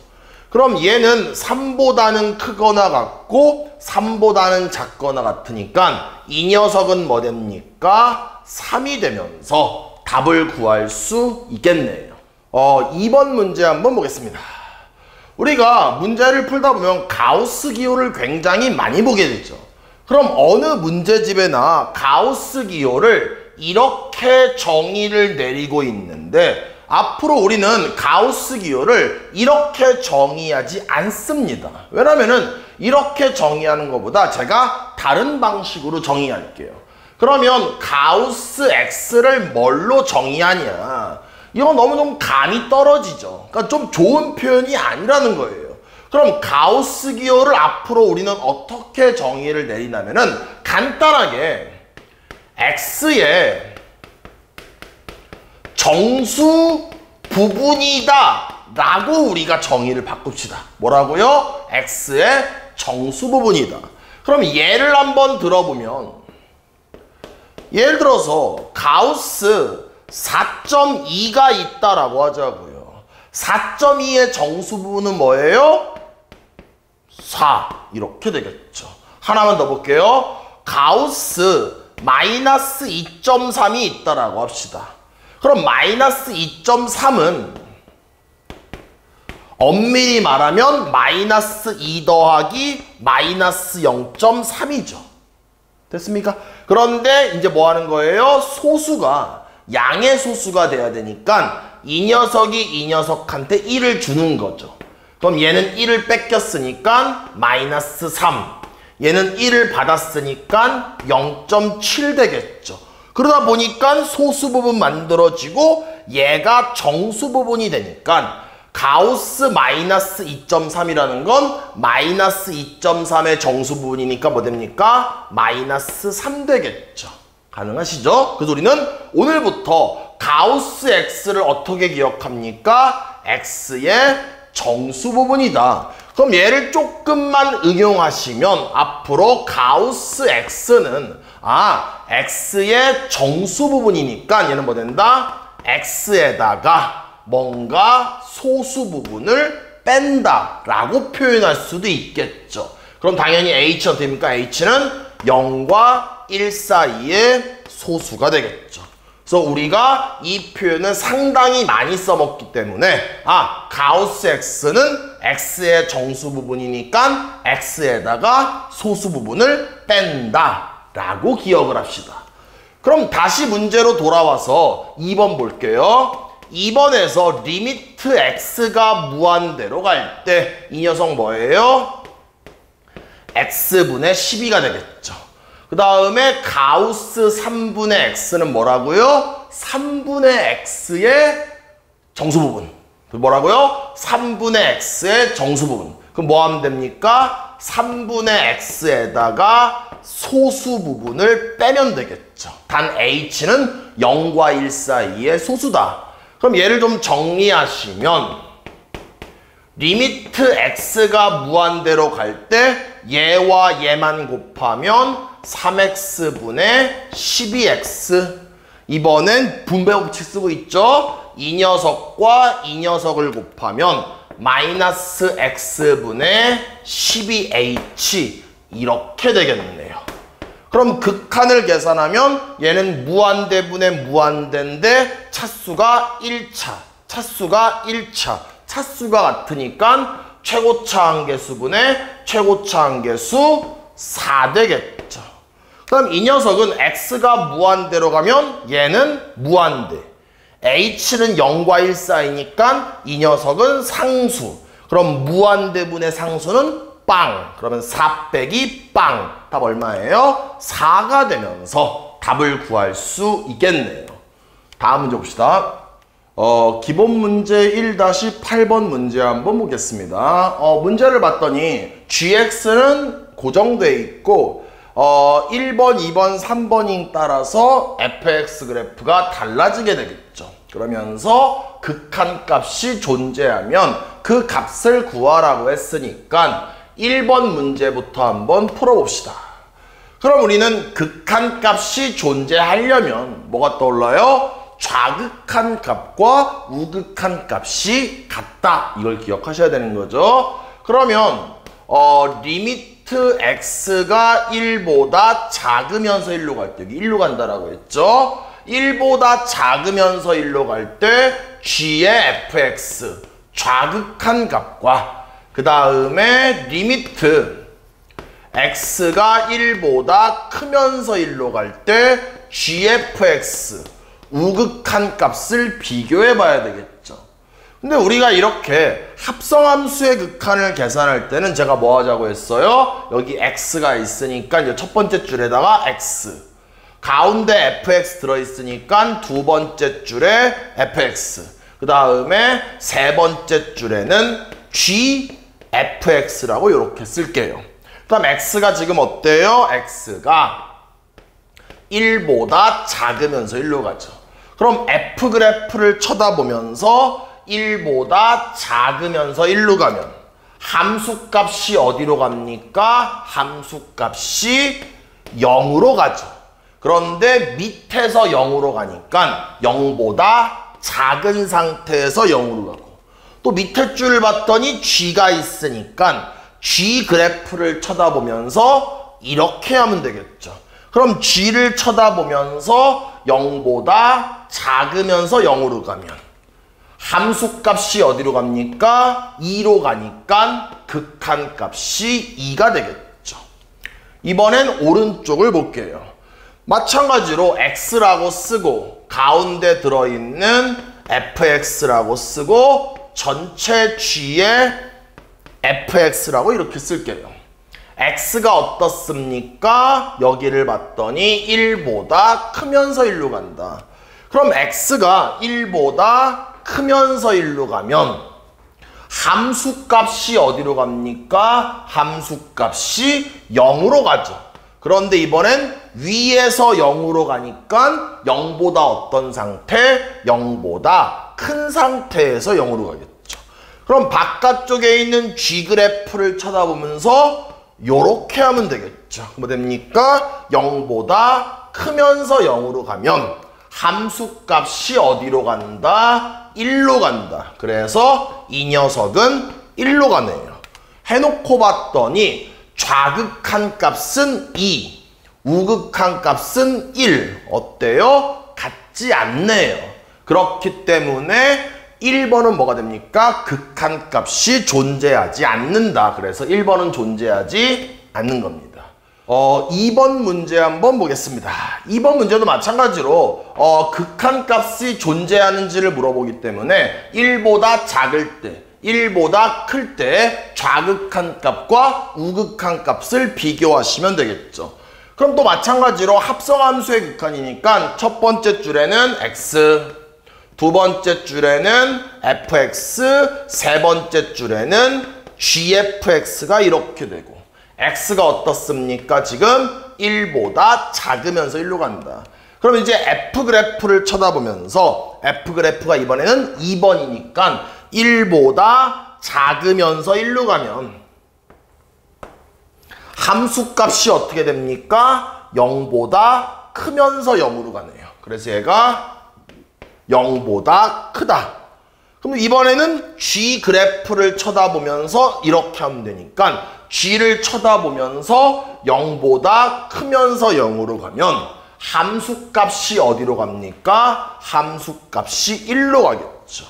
그럼 얘는 3보다는 크거나 같고 3보다는 작거나 같으니까 이 녀석은 뭐 됩니까? 3이 되면서 답을 구할 수 있겠네요. 2번 문제 한번 보겠습니다. 우리가 문제를 풀다 보면 가우스 기호를 굉장히 많이 보게 되죠. 그럼 어느 문제집에나 가우스 기호를 이렇게 정의를 내리고 있는데 앞으로 우리는 가우스 기호를 이렇게 정의하지 않습니다. 왜냐면은 이렇게 정의하는 것보다 제가 다른 방식으로 정의할게요. 그러면 가우스 X를 뭘로 정의하냐? 이거 너무 감이 떨어지죠. 그러니까 좀 좋은 표현이 아니라는 거예요. 그럼 가우스 기호를 앞으로 우리는 어떻게 정의를 내리냐면은 간단하게 X의 정수 부분이다 라고 우리가 정의를 바꿉시다. 뭐라고요? X의 정수 부분이다. 그럼 예를 한번 들어보면 예를 들어서 가우스 4.2가 있다라고 하자고요. 4.2의 정수 부분은 뭐예요? 4 이렇게 되겠죠. 하나만 더 볼게요. 가우스 마이너스 2.3이 있다라고 합시다. 그럼 마이너스 2.3은 엄밀히 말하면 마이너스 2 더하기 마이너스 0.3이죠. 됐습니까? 그런데 이제 뭐 하는 거예요? 소수가 양의 소수가 돼야 되니까 이 녀석이 이 녀석한테 1을 주는 거죠. 그럼 얘는 1을 뺏겼으니까 마이너스 3. 얘는 1을 받았으니까 0.7 되겠죠. 그러다 보니까 소수 부분 만들어지고 얘가 정수 부분이 되니까 가우스 마이너스 2.3이라는 건 마이너스 2.3의 정수 부분이니까 뭐 됩니까? 마이너스 3 되겠죠. 가능하시죠? 그래서 우리는 오늘부터 가우스 X를 어떻게 기억합니까? X의 정수 부분이다. 그럼 얘를 조금만 응용하시면 앞으로 가우스 X는 X의 정수 부분이니까 얘는 뭐 된다? X에다가 뭔가 소수 부분을 뺀다 라고 표현할 수도 있겠죠. 그럼 당연히 H는 어떻게 됩니까? H는 0과 1 사이의 소수가 되겠죠. 그래서 우리가 이 표현을 상당히 많이 써먹기 때문에 가우스 X는 X의 정수 부분이니까 X에다가 소수 부분을 뺀다 라고 기억을 합시다. 그럼 다시 문제로 돌아와서 2번 볼게요. 2번에서 리미트 X가 무한대로 갈 때 이 녀석 뭐예요? X분의 12가 되겠죠. 그 다음에 가우스 3분의 X는 뭐라고요? 3분의 X의 정수 부분. 뭐라고요? 3분의 X의 정수 부분. 그럼 뭐 하면 됩니까? 3분의 X에다가 소수 부분을 빼면 되겠죠. 단 H는 0과 1 사이의 소수다. 그럼 얘를 좀 정리하시면 리미트 X가 무한대로 갈 때 얘와 얘만 곱하면 3X분의 12X. 이번엔 분배 법칙 쓰고 있죠? 이 녀석과 이 녀석을 곱하면 마이너스 X분의 12H 이렇게 되겠네요. 그럼 극한을 계산하면 얘는 무한대분의 무한대인데 차수가 1차, 차수가 1차, 차수가 같으니까 최고차 한계수분의 최고차 한계수 4 되겠죠. 그럼 이 녀석은 X가 무한대로 가면 얘는 무한대. H는 0과 1 사이니까 이 녀석은 상수. 그럼 무한대분의 상수는 빵. 그러면 4 빼기 빵. 답 얼마예요? 4가 되면서 답을 구할 수 있겠네요. 다음 문제 봅시다. 기본 문제 1-8번 문제 한번 보겠습니다. 문제를 봤더니 gx는 고정되어 있고 1번, 2번, 3번에 따라서 fx 그래프가 달라지게 되겠죠. 그러면서 극한값이 존재하면 그 값을 구하라고 했으니까 1번 문제부터 한번 풀어봅시다. 그럼 우리는 극한값이 존재하려면 뭐가 떠올라요? 좌극한 값과 우극한 값이 같다. 이걸 기억하셔야 되는 거죠. 그러면 리미트 x가 1보다 작으면서 1로 갈 때, 여기 1로 간다라고 했죠. 1보다 작으면서 1로 갈 때 g의 fx 좌극한 값과 그 다음에 리미트 x가 1보다 크면서 1로 갈 때 gfx 우극한 값을 비교해 봐야 되겠죠. 근데 우리가 이렇게 합성함수의 극한을 계산할 때는 제가 뭐 하자고 했어요? 여기 x가 있으니까 이제 첫 번째 줄에다가 x, 가운데 fx 들어있으니까 두 번째 줄에 fx, 그 다음에 세 번째 줄에는 gfx라고 이렇게 쓸게요. 그 다음 x가 지금 어때요? x가 1보다 작으면서 1로 가죠. 그럼 f 그래프를 쳐다보면서 1보다 작으면서 1로 가면 함수값이 어디로 갑니까? 함수값이 0으로 가죠. 그런데 밑에서 0으로 가니까 0보다 작은 상태에서 0으로 가고, 또 밑에 줄을 봤더니 g가 있으니까 g 그래프를 쳐다보면서 이렇게 하면 되겠죠. 그럼 g를 쳐다보면서 0보다 작으면서 0으로 가면 함수값이 어디로 갑니까? 2로 가니까 극한값이 2가 되겠죠. 이번엔 오른쪽을 볼게요. 마찬가지로 x라고 쓰고 가운데 들어있는 fx라고 쓰고 전체 g에 fx라고 이렇게 쓸게요. x가 어떻습니까? 여기를 봤더니 1보다 크면서 1로 간다. 그럼 x가 1보다 크면서 1로 가면 함수값이 어디로 갑니까? 함수값이 0으로 가죠. 그런데 이번엔 위에서 0으로 가니까 0보다 어떤 상태? 0보다 큰 상태에서 0으로 가겠죠. 그럼 바깥쪽에 있는 g 그래프를 쳐다보면서 요렇게 하면 되겠죠. 뭐 됩니까? 0보다 크면서 0으로 가면 함수값이 어디로 간다? 1로 간다. 그래서 이 녀석은 1로 가네요. 해놓고 봤더니 좌극한 값은 2, 우극한 값은 1. 어때요? 같지 않네요. 그렇기 때문에 1번은 뭐가 됩니까? 극한 값이 존재하지 않는다. 그래서 1번은 존재하지 않는 겁니다. 2번 문제 한번 보겠습니다. 2번 문제도 마찬가지로 극한 값이 존재하는지를 물어보기 때문에 1보다 작을 때, 1보다 클 때 좌극한 값과 우극한 값을 비교하시면 되겠죠. 그럼 또 마찬가지로 합성함수의 극한이니까 첫 번째 줄에는 x, 두 번째 줄에는 fx, 세 번째 줄에는 gfx가 이렇게 되고, x가 어떻습니까? 지금 1보다 작으면서 1로 간다. 그럼 이제 f 그래프를 쳐다보면서 f 그래프가 이번에는 2번이니까 1보다 작으면서 1로 가면 함수값이 어떻게 됩니까? 0보다 크면서 0으로 가네요. 그래서 얘가 0보다 크다. 그럼 이번에는 g 그래프를 쳐다보면서 이렇게 하면 되니까 g를 쳐다보면서 0보다 크면서 0으로 가면 함수값이 어디로 갑니까? 함수값이 1로 가겠죠.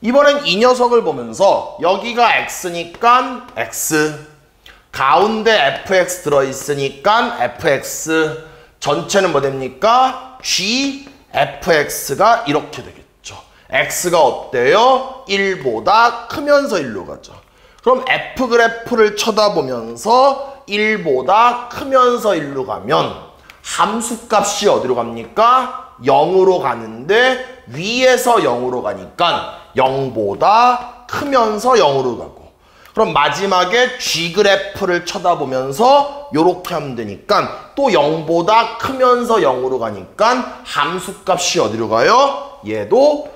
이번엔 이 녀석을 보면서 여기가 x니까 x, 가운데 fx 들어있으니까 fx, 전체는 뭐 됩니까? gfx가 이렇게 되겠죠. x가 어때요? 1보다 크면서 1로 가죠. 그럼 f 그래프를 쳐다보면서 1보다 크면서 1로 가면 함수값이 어디로 갑니까? 0으로 가는데 위에서 0으로 가니까 0보다 크면서 0으로 가고, 그럼 마지막에 g 그래프를 쳐다보면서 이렇게 하면 되니까 또 0보다 크면서 0으로 가니까 함수값이 어디로 가요? 얘도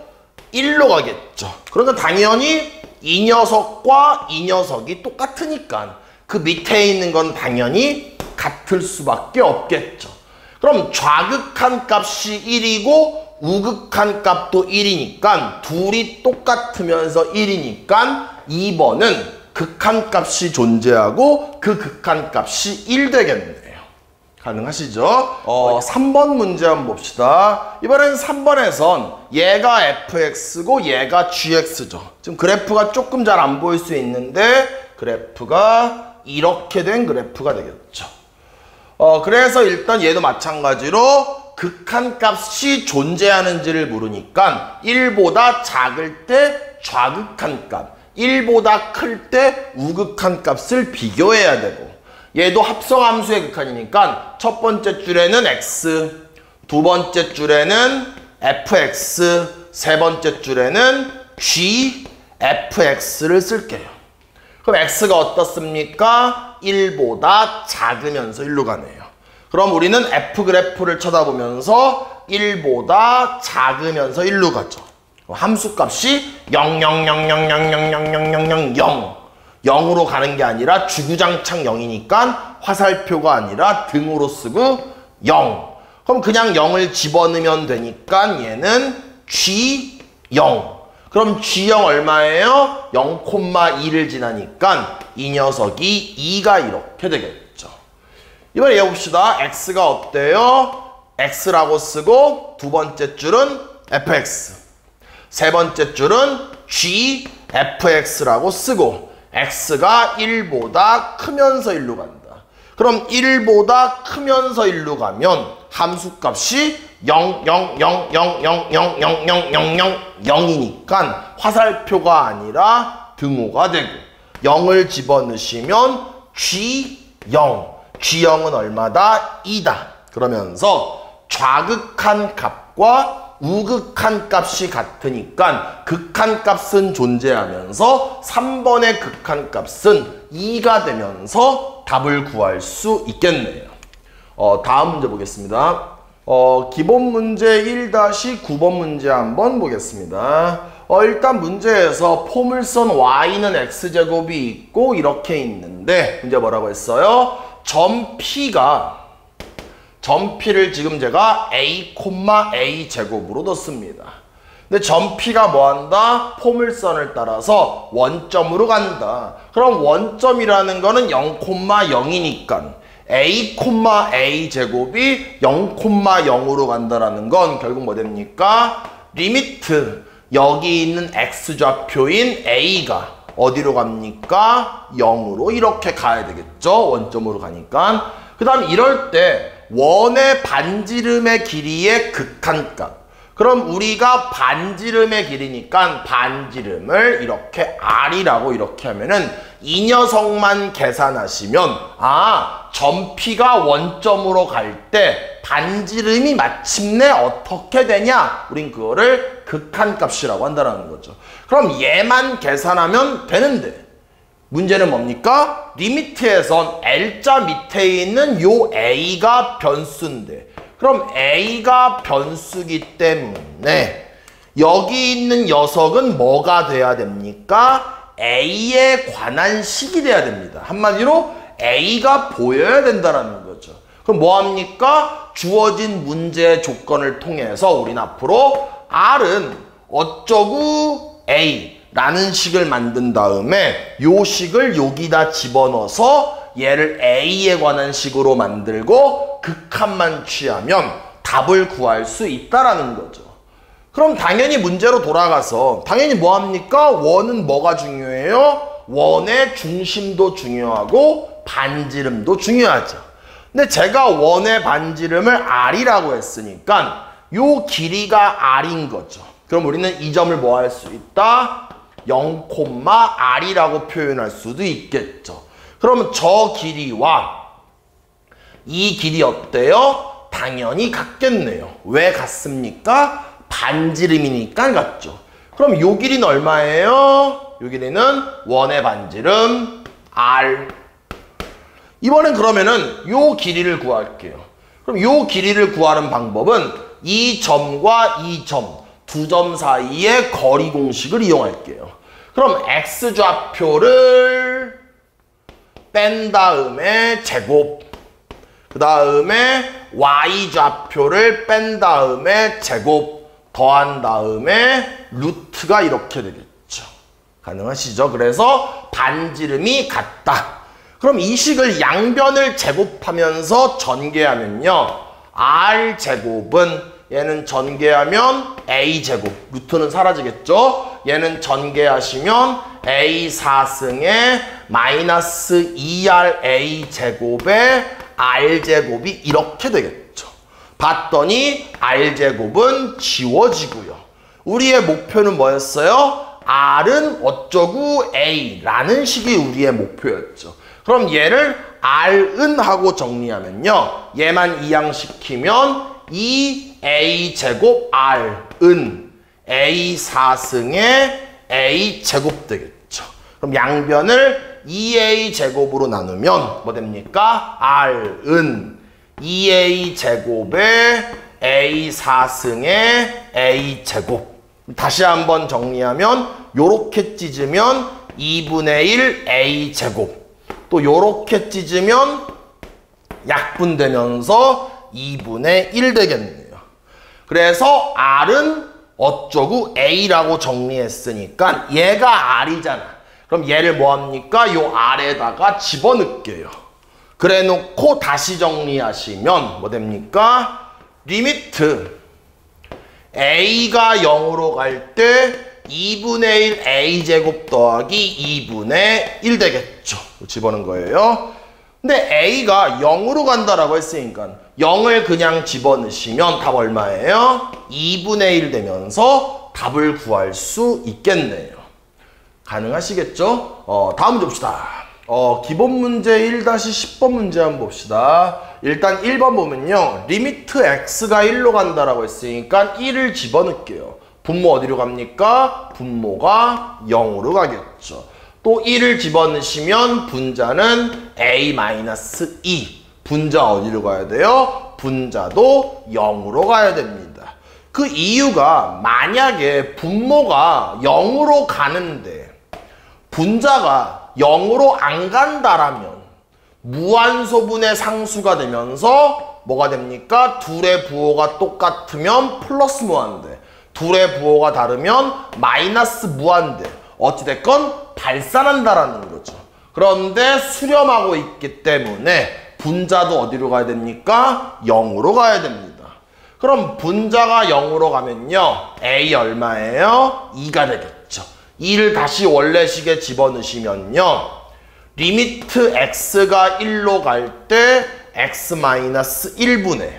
1로 가겠죠. 그러니까 당연히 이 녀석과 이 녀석이 똑같으니까 그 밑에 있는 건 당연히 같을 수밖에 없겠죠. 그럼 좌극한 값이 1이고 우극한 값도 1이니까 둘이 똑같으면서 1이니까 2번은 극한 값이 존재하고 그 극한 값이 1 되겠네요. 가능하시죠? 3번 문제 한번 봅시다. 이번엔 3번에선 얘가 fx고 얘가 gx죠. 지금 그래프가 조금 잘 안 보일 수 있는데 그래프가 이렇게 된 그래프가 되겠죠. 그래서 일단 얘도 마찬가지로 극한값이 존재하는지를 물으니까 1보다 작을 때 좌극한 값, 1보다 클 때 우극한 값을 비교해야 되고, 얘도 합성함수의 극한이니까 첫 번째 줄에는 x, 두 번째 줄에는 fx, 세 번째 줄에는 g, fx를 쓸게요. 그럼 x가 어떻습니까? 1보다 작으면서 1로 가네요. 그럼 우리는 f 그래프를 쳐다보면서 1보다 작으면서 1로 가죠. 함수값이 0, 0, 0, 0, 0, 0, 0, 0, 0, 0, 0 0으로 가는 게 아니라 주구장창 0이니까 화살표가 아니라 등으로 쓰고 0. 그럼 그냥 0을 집어넣으면 되니까 얘는 G0. 그럼 G0 얼마예요? 0,2를 지나니까 이 녀석이 2가 이렇게 되겠죠. 이번에 해봅시다. X가 어때요? X라고 쓰고 두 번째 줄은 fx, 세 번째 줄은 g, fx라고 쓰고 x가 1보다 크면서 1로 간다. 그럼 1보다 크면서 1로 가면 함수값이 0, 0, 0, 0, 0, 0, 0, 0, 0, 0, 0이니까 화살표가 아니라 등호가 되고 0을 집어넣으시면 G0. G0은 얼마다? 2다. 그러면서 좌극한 값과 우극한 값이 같으니까 극한 값은 존재하면서 3번의 극한 값은 2가 되면서 답을 구할 수 있겠네요. 다음 문제 보겠습니다. 기본 문제 1-9번 문제 한번 보겠습니다. 일단 문제에서 포물선 y는 x제곱이 있고 이렇게 있는데 문제 뭐라고 했어요? 점 P를 지금 제가 a, a 제곱으로 넣습니다. 근데 점 P가 뭐한다? 포물선을 따라서 원점으로 간다. 그럼 원점이라는 거는 0,0이니까 a, a 제곱이 0,0으로 간다라는 건 결국 뭐 됩니까? 리미트 여기 있는 x좌표인 a가 어디로 갑니까? 0으로 이렇게 가야 되겠죠? 원점으로 가니까. 그 다음 이럴 때 원의 반지름의 길이의 극한값. 그럼 우리가 반지름의 길이니까 반지름을 이렇게 r이라고 이렇게 하면은 이 녀석만 계산하시면 점 P가 원점으로 갈 때 반지름이 마침내 어떻게 되냐? 우린 그거를 극한값이라고 한다는 거죠. 그럼 얘만 계산하면 되는데 문제는 뭡니까? 리미트에선 L자 밑에 있는 요 A가 변수인데 그럼 A가 변수기 때문에 여기 있는 녀석은 뭐가 돼야 됩니까? A에 관한 식이 돼야 됩니다. 한마디로 A가 보여야 된다는 거죠. 그럼 뭐합니까? 주어진 문제의 조건을 통해서 우린 앞으로 R은 어쩌고 A 라는 식을 만든 다음에 요 식을 여기다 집어넣어서 얘를 A에 관한 식으로 만들고 극한만 취하면 답을 구할 수 있다라는 거죠. 그럼 당연히 문제로 돌아가서 당연히 뭐합니까? 원은 뭐가 중요해요? 원의 중심도 중요하고 반지름도 중요하죠. 근데 제가 원의 반지름을 R이라고 했으니까 요 길이가 R인 거죠. 그럼 우리는 이 점을 뭐 할 수 있다? 0,R이라고 표현할 수도 있겠죠. 그러면 저 길이와 이 길이 어때요? 당연히 같겠네요. 왜 같습니까? 반지름이니까 같죠. 그럼 요 길이는 얼마예요? 요 길이는 원의 반지름 R. 이번엔 그러면은 요 길이를 구할게요. 그럼 요 길이를 구하는 방법은 이 점과 이 점, 두 점 사이의 거리 공식을 이용할게요. 그럼 x좌표를 뺀 다음에 제곱, 그 다음에 y좌표를 뺀 다음에 제곱, 더한 다음에 루트가 이렇게 되겠죠. 가능하시죠? 그래서 반지름이 같다. 그럼 이 식을 양변을 제곱하면서 전개하면요. r제곱은 얘는 전개하면 a제곱, 루트는 사라지겠죠? 얘는 전개하시면 a 4승에 마이너스 2ra 제곱에 r 제곱이 이렇게 되겠죠. 봤더니 r 제곱은 지워지고요. 우리의 목표는 뭐였어요? r은 어쩌고 a라는 식이 우리의 목표였죠. 그럼 얘를 r은 하고 정리하면요. 얘만 이항시키면 2a 제곱 r은 a 4승에 a 제곱 되겠죠. 그럼 양변을 2a 제곱으로 나누면 뭐 됩니까? r은 2a 제곱에 a 4승에 a 제곱. 다시 한번 정리하면 요렇게 찢으면 2분의 1 a 제곱. 또 요렇게 찢으면 약분되면서 2분의 1 되겠네요. 그래서 r은 어쩌고 a라고 정리했으니까 얘가 r이잖아. 그럼 얘를 뭐합니까? 요 r에다가 집어넣을게요. 그래 놓고 다시 정리하시면 뭐 됩니까? 리미트 a가 0으로 갈 때 2분의 1 a제곱 더하기 2분의 1 되겠죠. 집어넣은 거예요. 근데 a가 0으로 간다라고 했으니까 0을 그냥 집어넣으시면 답 얼마예요? 2분의 1 되면서 답을 구할 수 있겠네요. 가능하시겠죠? 다음 문제 봅시다. 기본 문제 1-10번 문제 한번 봅시다. 일단 1번 보면요. 리미트 x가 1로 간다라고 했으니까 1을 집어넣을게요. 분모 어디로 갑니까? 분모가 0으로 가겠죠. 또 1을 집어넣으시면 분자는 a-2. 분자 어디로 가야 돼요? 분자도 0으로 가야 됩니다. 그 이유가 만약에 분모가 0으로 가는데 분자가 0으로 안 간다라면 무한소분의 상수가 되면서 뭐가 됩니까? 둘의 부호가 똑같으면 플러스 무한대, 둘의 부호가 다르면 마이너스 무한대, 어찌됐건 발산한다라는 거죠. 그런데 수렴하고 있기 때문에 분자도 어디로 가야 됩니까? 0으로 가야 됩니다. 그럼 분자가 0으로 가면요. a 얼마예요? 2가 되겠죠. 2를 다시 원래식에 집어넣으시면요. 리미트 x가 1로 갈 때 x-1분의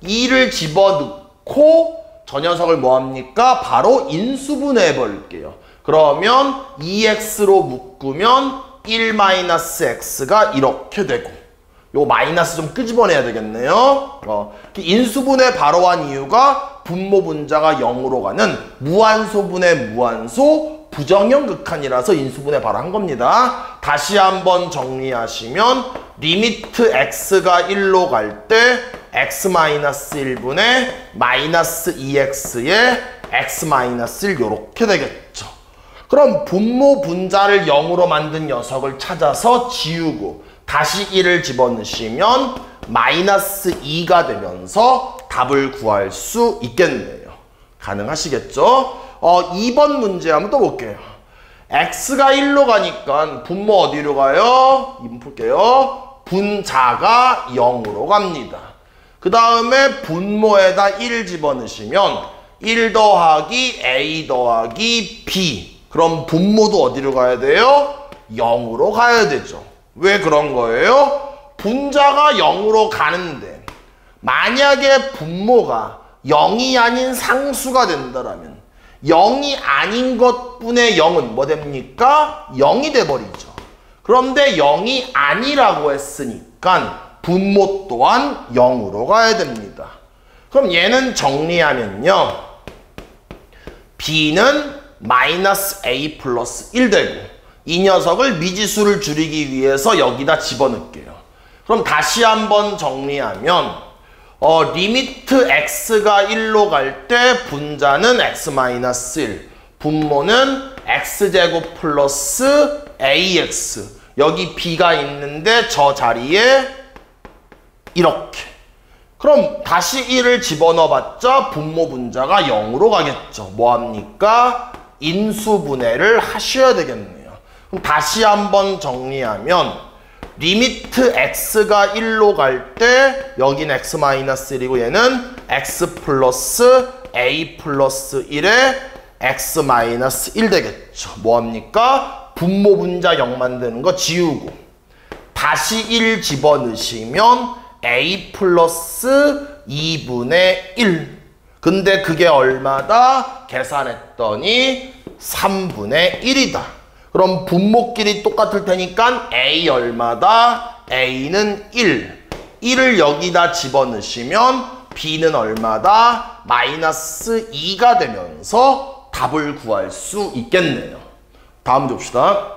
2를 집어넣고 저 녀석을 뭐합니까? 바로 인수분해 해버릴게요. 그러면 2x로 묶으면 1-x가 이렇게 되고 요 마이너스 좀 끄집어내야 되겠네요. 인수분해 바로 한 이유가 분모 분자가 0으로 가는 무한소분의 무한소 부정형 극한이라서 인수분해 바로 한 겁니다. 다시 한번 정리하시면 리미트 x가 1로 갈 때 x-1분의 마이너스 2x에 x-1 요렇게 되겠죠. 그럼 분모 분자를 0으로 만든 녀석을 찾아서 지우고 다시 1을 집어넣으시면 마이너스 2가 되면서 답을 구할 수 있겠네요. 가능하시겠죠? 2번 문제 한번 또 볼게요. x가 1로 가니까 분모 어디로 가요? 2번 풀게요. 분자가 0으로 갑니다. 그 다음에 분모에다 1 집어넣으시면 1 더하기 a 더하기 b. 그럼 분모도 어디로 가야 돼요? 0으로 가야 되죠. 왜 그런 거예요? 분자가 0으로 가는데 만약에 분모가 0이 아닌 상수가 된다라면 0이 아닌 것분의 0은 뭐 됩니까? 0이 돼버리죠. 그런데 0이 아니라고 했으니까 분모 또한 0으로 가야 됩니다. 그럼 얘는 정리하면요. b는 마이너스 a 플러스 1 되고 이 녀석을 미지수를 줄이기 위해서 여기다 집어넣을게요. 그럼 다시 한번 정리하면 리미트 x가 1로 갈 때 분자는 x-1, 분모는 x제곱 플러스 ax. 여기 b가 있는데 저 자리에 이렇게. 그럼 다시 1을 집어넣어봤자 분모 분자가 0으로 가겠죠. 뭐합니까? 인수분해를 하셔야 되겠네요. 그럼 다시 한번 정리하면 리미트 x가 1로 갈 때 여긴 x-1이고 얘는 x 플러스 a 플러스 1에 x-1 되겠죠. 뭐합니까? 분모 분자 0만 되는 거 지우고 다시 1 집어넣으시면 a 플러스 2분의 1. 근데 그게 얼마다? 계산했더니 3분의 1이다. 그럼 분모끼리 똑같을 테니까 a 얼마다? a는 1. 1을 여기다 집어넣으시면 b는 얼마다? 마이너스 2가 되면서 답을 구할 수 있겠네요. 다음 문제 봅시다.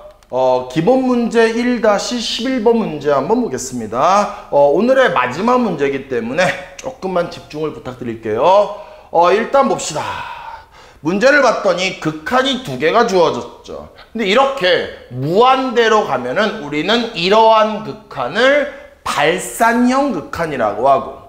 기본 문제 1-11번 문제 한번 보겠습니다. 오늘의 마지막 문제이기 때문에 조금만 집중을 부탁드릴게요. 일단 봅시다. 문제를 봤더니 극한이 2개가 주어졌죠. 근데 이렇게 무한대로 가면은 우리는 이러한 극한을 발산형 극한이라고 하고,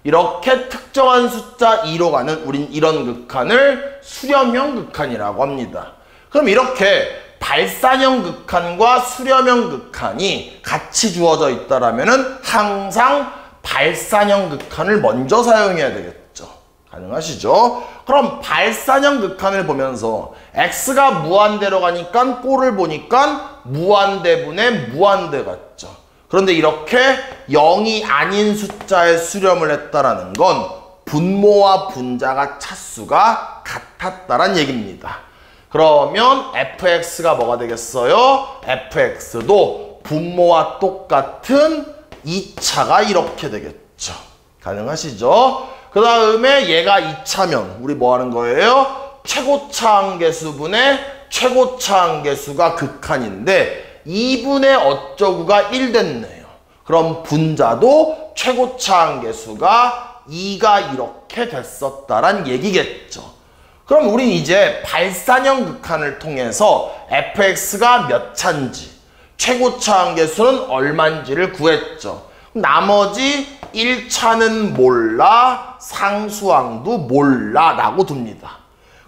이렇게 특정한 숫자 2로 가는 우린 이런 극한을 수렴형 극한이라고 합니다. 그럼 이렇게 발산형 극한과 수렴형 극한이 같이 주어져 있다라면은 항상 발산형 극한을 먼저 사용해야 되겠죠. 가능하시죠? 그럼 발산형 극한을 보면서 x가 무한대로 가니까 꼴을 보니까 무한대분의 무한대 같죠. 그런데 이렇게 0이 아닌 숫자에 수렴을 했다라는 건 분모와 분자가 차수가 같았다란 얘기입니다. 그러면 fx가 뭐가 되겠어요? fx도 분모와 똑같은 2차가 이렇게 되겠죠. 가능하시죠? 그 다음에 얘가 2차면 우리 뭐 하는 거예요? 최고차 함계수분의 최고차 함계수가 극한인데 2분의 어쩌구가 1 됐네요. 그럼 분자도 최고차 함계수가 2가 이렇게 됐었다란 얘기겠죠. 그럼 우린 이제 발산형 극한을 통해서 fx가 몇 차인지, 최고차 함계수는 얼마인지를 구했죠. 나머지 1차는 몰라, 상수항도 몰라 라고 둡니다.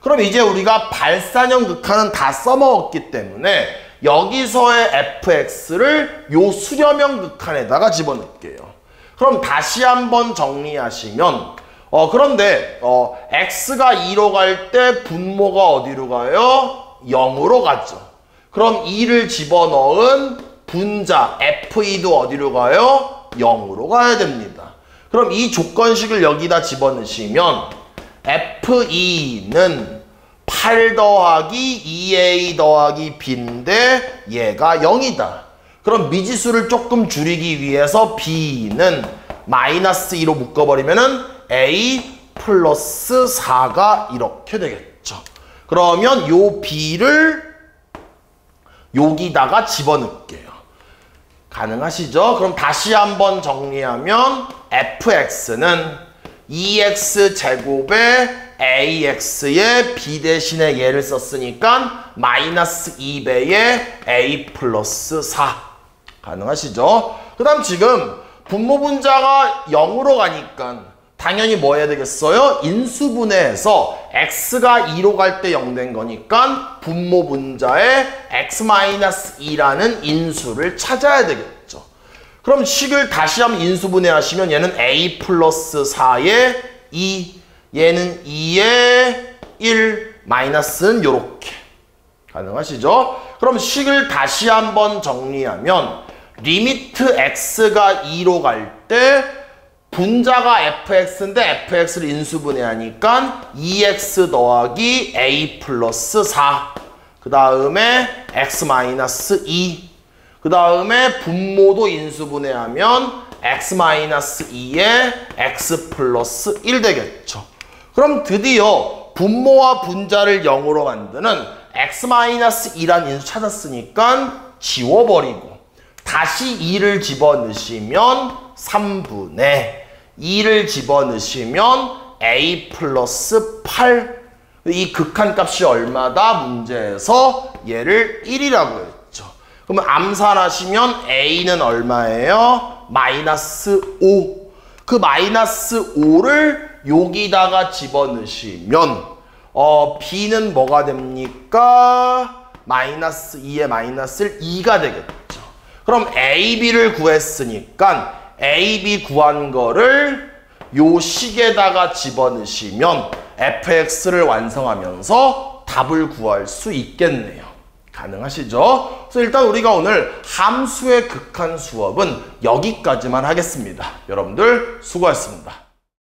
그럼 이제 우리가 발산형 극한은 다 써먹었기 때문에 여기서의 fx를 요 수렴형 극한에다가 집어넣을게요. 그럼 다시 한번 정리하시면 그런데 x가 2로 갈 때 분모가 어디로 가요? 0으로 가죠. 그럼 2를 집어넣은 분자 f2도 어디로 가요? 0으로 가야 됩니다. 그럼 이 조건식을 여기다 집어넣으시면 f2는 8 더하기 2a 더하기 b인데 얘가 0이다. 그럼 미지수를 조금 줄이기 위해서 b는 마이너스 2로 묶어버리면은 a 플러스 4가 이렇게 되겠죠. 그러면 요 b를 여기다가 집어넣을게요. 가능하시죠? 그럼 다시 한번 정리하면 fx는 2x제곱에 ax에 b 대신에 얘를 썼으니까 마이너스 2배의 a 플러스 4. 가능하시죠? 그 다음 지금 분모 분자가 0으로 가니까 당연히 뭐 해야 되겠어요? 인수분해해서 x가 2로 갈 때 0 된 거니까 분모 분자에 x-2라는 인수를 찾아야 되겠죠. 그럼 식을 다시 한번 인수분해 하시면 얘는 a 플러스 4에 2, 얘는 2에 1, 마이너스는 요렇게. 가능하시죠? 그럼 식을 다시 한번 정리하면 리미트 x가 2로 갈 때 분자가 fx인데 fx를 인수분해하니까 2x 더하기 a 플러스 4. 그 다음에 x-2. 그 다음에 분모도 인수분해하면 x-2에 x 플러스 1 되겠죠. 그럼 드디어 분모와 분자를 0으로 만드는 x-2란 인수 찾았으니까 지워버리고 다시 2를 집어넣으시면 3분의 2를 집어넣으시면 a 플러스 8. 이 극한값이 얼마다? 문제에서 얘를 1이라고 했죠. 그러면 암산하시면 a는 얼마예요? 마이너스 5. 그 마이너스 5를 여기다가 집어넣으시면 b는 뭐가 됩니까? 마이너스 2에 마이너스 2가 되겠죠. 그럼 ab를 구했으니까 ab 구한 거를 요 식에다가 집어넣으시면 fx를 완성하면서 답을 구할 수 있겠네요. 가능하시죠? 그래서 일단 우리가 오늘 함수의 극한 수업은 여기까지만 하겠습니다. 여러분들 수고하셨습니다.